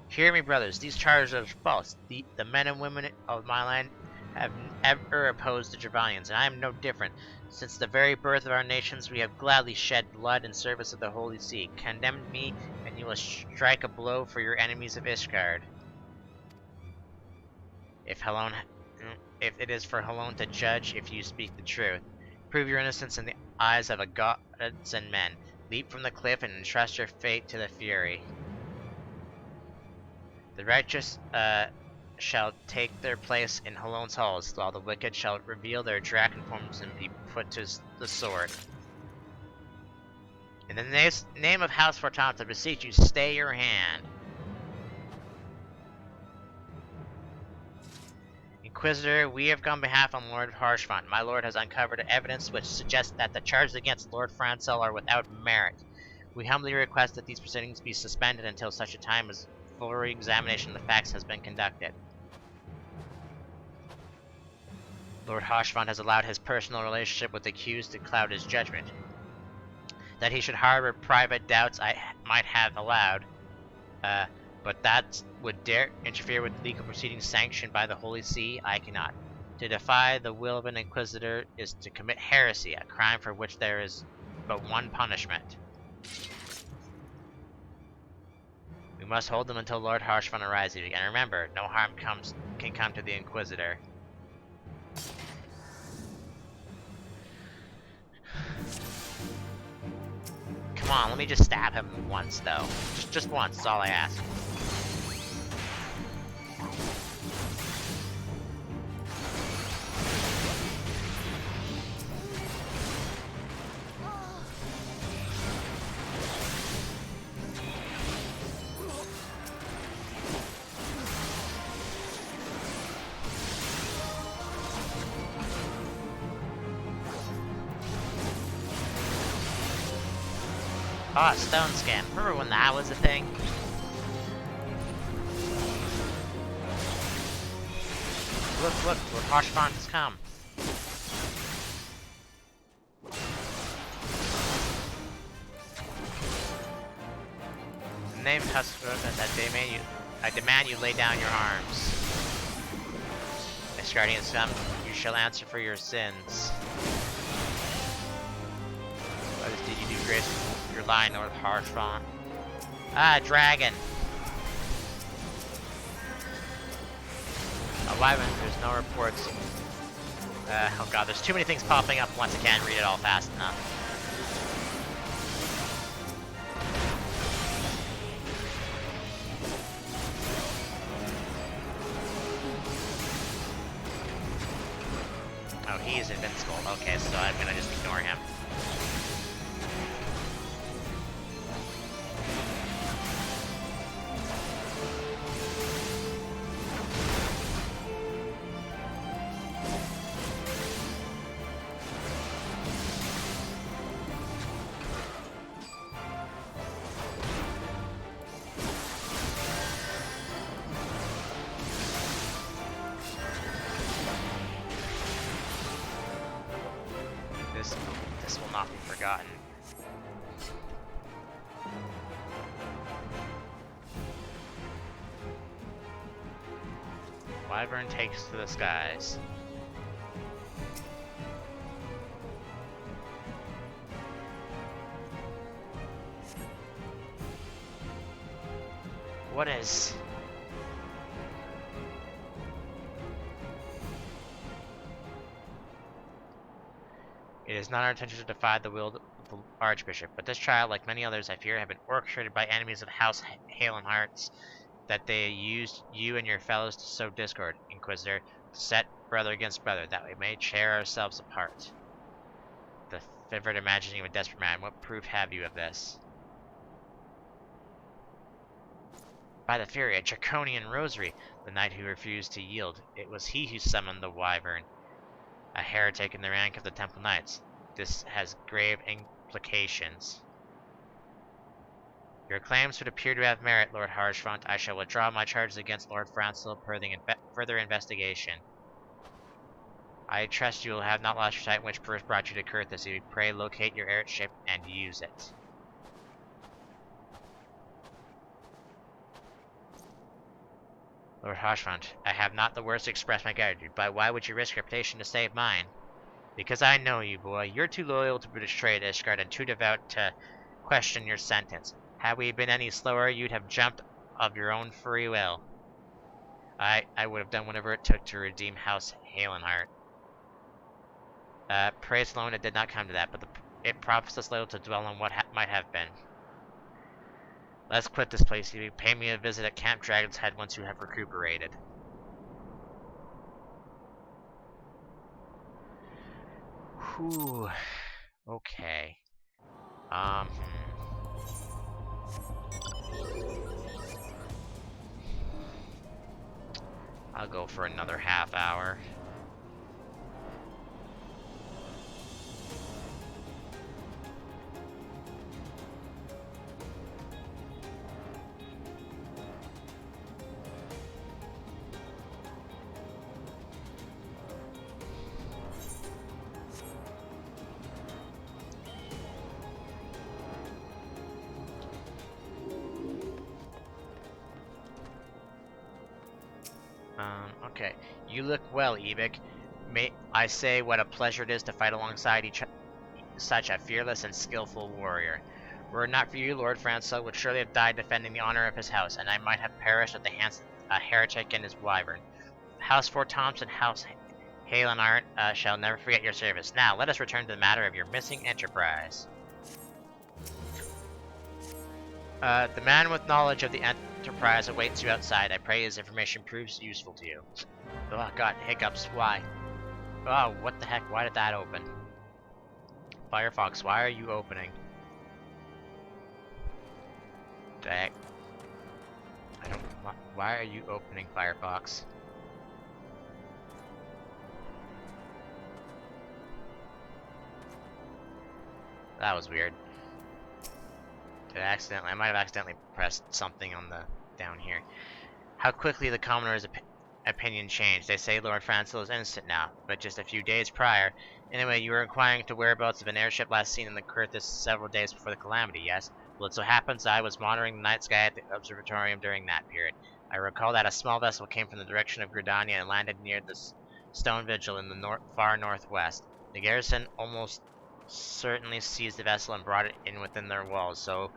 Hear me, brothers. These charges are false. The men and women of my land have ever opposed the Travalians, and I am no different. Since the very birth of our nations, we have gladly shed blood in service of the Holy See. Condemn me, and you will strike a blow for your enemies of Ishgard. If it is for Halone to judge if you speak the truth. Prove your innocence in the eyes of gods and men. Leap from the cliff and entrust your fate to the Fury. The righteous shall take their place in Halone's halls, while the wicked shall reveal their dragon forms and be put to the sword. In the name of House Fortemps, I beseech you, stay your hand. Inquisitor, we have come on behalf of Lord Harshfont. My lord has uncovered evidence which suggests that the charges against Lord Francel are without merit. We humbly request that these proceedings be suspended until such a time as full examination of the facts has been conducted. Lord Harshfont has allowed his personal relationship with the accused to cloud his judgment. That he should harbor private doubts I might have allowed, but that would dare interfere with legal proceedings sanctioned by the Holy See, I cannot. To defy the will of an Inquisitor is to commit heresy, a crime for which there is but one punishment. We must hold them until Lord Harshfont arrives, and remember, no harm can come to the Inquisitor. Come on, let me just stab him once, though. Just once, that's all I ask. Ah, stone scan. Remember when that was a thing? Look, Lord Harshfont has come. In the name of Husband, I demand you lay down your arms. As guardian son, you shall answer for your sins. What did you do, Grace? You're lying, Lord Harshfont. Ah, dragon! Wyvern, there's no reports. Oh god, there's too many things popping up once. I can't read it all fast enough. Oh, he is invincible. Okay, so I'm gonna just ignore him. This will not be forgotten. Wyvern takes to the skies. What is... It is not our intention to defy the will of the Archbishop, but this trial, like many others I fear, have been orchestrated by enemies of House Halenhearts, that they used you and your fellows to sow discord, Inquisitor, to set brother against brother, that we may tear ourselves apart. The vivid imagining of a desperate man, what proof have you of this? By the Fury, a draconian rosary, the knight who refused to yield. It was he who summoned the Wyvern, a heretic in the rank of the Temple Knights. This has grave implications. Your claims would appear to have merit, Lord Harshfront. I shall withdraw my charges against Lord Francel pending further investigation. I trust you will have not lost your sight which first brought you to Courtesy. Pray locate your airship and use it. Lord Harshfront, I have not the words to express my gratitude, but why would you risk your reputation to save mine? Because I know you, boy. You're too loyal to betray Ishgard and too devout to question your sentence. Had we been any slower, you'd have jumped of your own free will. I would have done whatever it took to redeem House Halenheart. Praise alone, it did not come to that, but it prompts us little to dwell on what might have been. Let's quit this place. You pay me a visit at Camp Dragon's Head once you have recuperated. Whew. Okay. I'll go for another half hour. Okay. You look well, Ebik. May I say what a pleasure it is to fight alongside such a fearless and skillful warrior. Were it not for you, Lord Francel would surely have died defending the honor of his house, and I might have perished at the hands of a heretic and his wyvern. House Fort Thompson, House Halenheart shall never forget your service. Now, let us return to the matter of your missing enterprise. The man with knowledge of the enterprise awaits you outside. I pray his information proves useful to you. Oh god, hiccups. Why? Oh, what the heck? Why did that open? Firefox, why are you opening? Dang. I don't... Why are you opening, Firefox? That was weird. I might have accidentally pressed something on the down here. How quickly the commoner's opinion changed. They say Lord Francel is innocent now, but just a few days prior. Anyway, you were inquiring to whereabouts of an airship last seen in the Curtis several days before the calamity, yes? Well, it so happens I was monitoring the night sky at the observatorium during that period. I recall that a small vessel came from the direction of Gridania and landed near the Stone Vigil in the far northwest. The garrison almost certainly seized the vessel and brought it in within their walls, so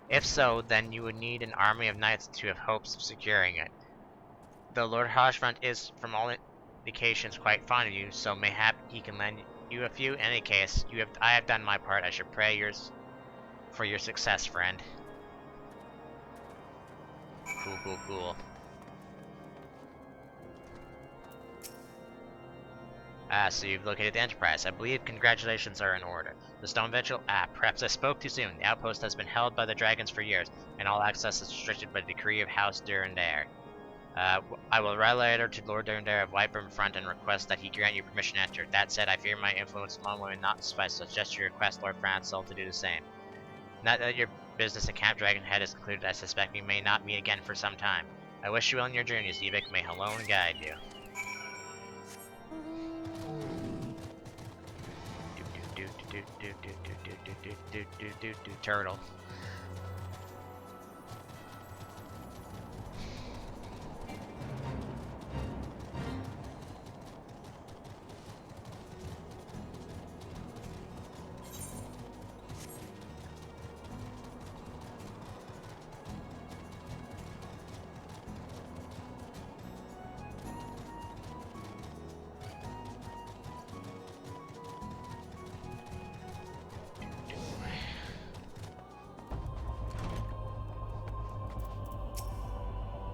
if so, then you would need an army of knights to have hopes of securing it. The Lord Hashfront is, from all indications, quite fond of you, so mayhap he can lend you a few. In any case, I have done my part. I should pray for your success, friend. Cool. So you've located the Enterprise. I believe congratulations are in order. The Stone Vigil? Perhaps I spoke too soon. The outpost has been held by the dragons for years, and all access is restricted by the decree of House Durandare. I will write a letter to Lord Durandare of Whiteburn Front and request that he grant you permission to enter. That said, I fear my influence among women not suffice, so suggest you request Lord Francel to do the same. Now that your business at Camp Dragonhead is concluded, I suspect we may not meet again for some time. I wish you well in your journeys, Evik. May Halone guide you. Turtle.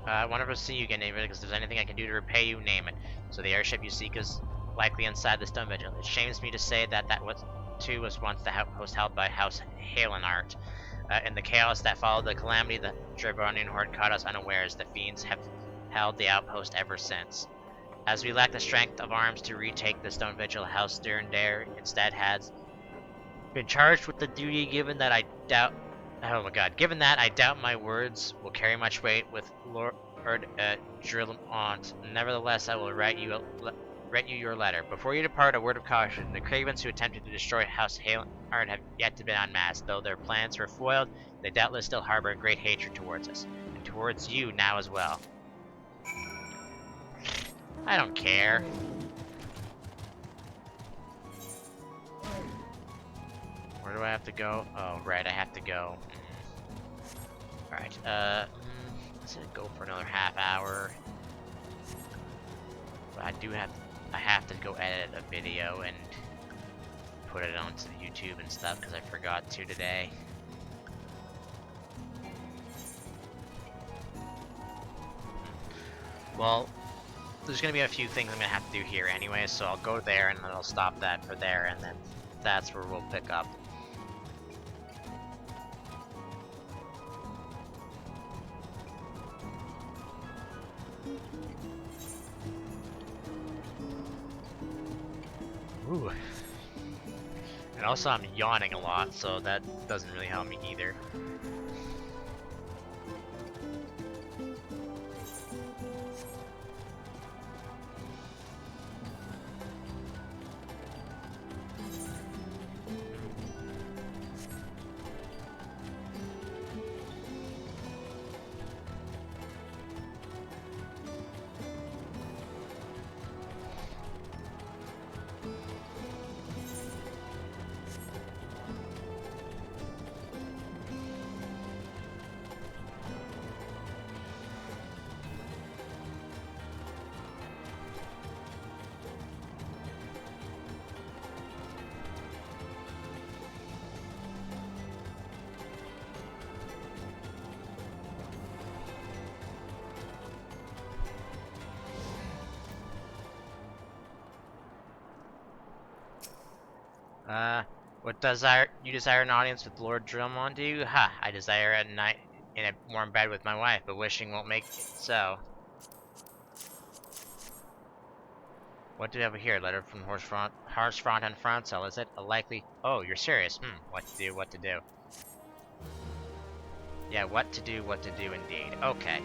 I want to see you again, David, because if there's anything I can do to repay you, name it. So the airship you seek is likely inside the Stone Vigil. It shames me to say that was once the outpost held by House Halenart. In the chaos that followed the calamity, the Drebonian horde caught us unawares. The fiends have held the outpost ever since. As we lack the strength of arms to retake the Stone Vigil, House Durandare instead has been charged with the duty. Given that, I doubt my words will carry much weight with Lord Drillamont. Nevertheless, I will write you your letter. Before you depart, a word of caution. The cravens who attempted to destroy House Halenard have yet to be unmasked. Though their plans were foiled, they doubtless still harbor great hatred towards us, and towards you now as well. I don't care. Where do I have to go? Oh, right, I have to go. Alright, let's go for another half hour. But I have to go edit a video and put it onto YouTube and stuff because I forgot to today. Well, there's gonna be a few things I'm gonna have to do here anyway, so I'll go there and then I'll stop that for there, and then that's where we'll pick up. Ooh. And also I'm yawning a lot, so that doesn't really help me either. What you desire an audience with Lord Drillmont, do you? Ha! I desire a night in a warm bed with my wife, but wishing won't make it so. What do we have here? Letter from Horsefront and Francel, is it? A likely... Oh, you're serious. What to do, what to do. Yeah, what to do indeed. Okay.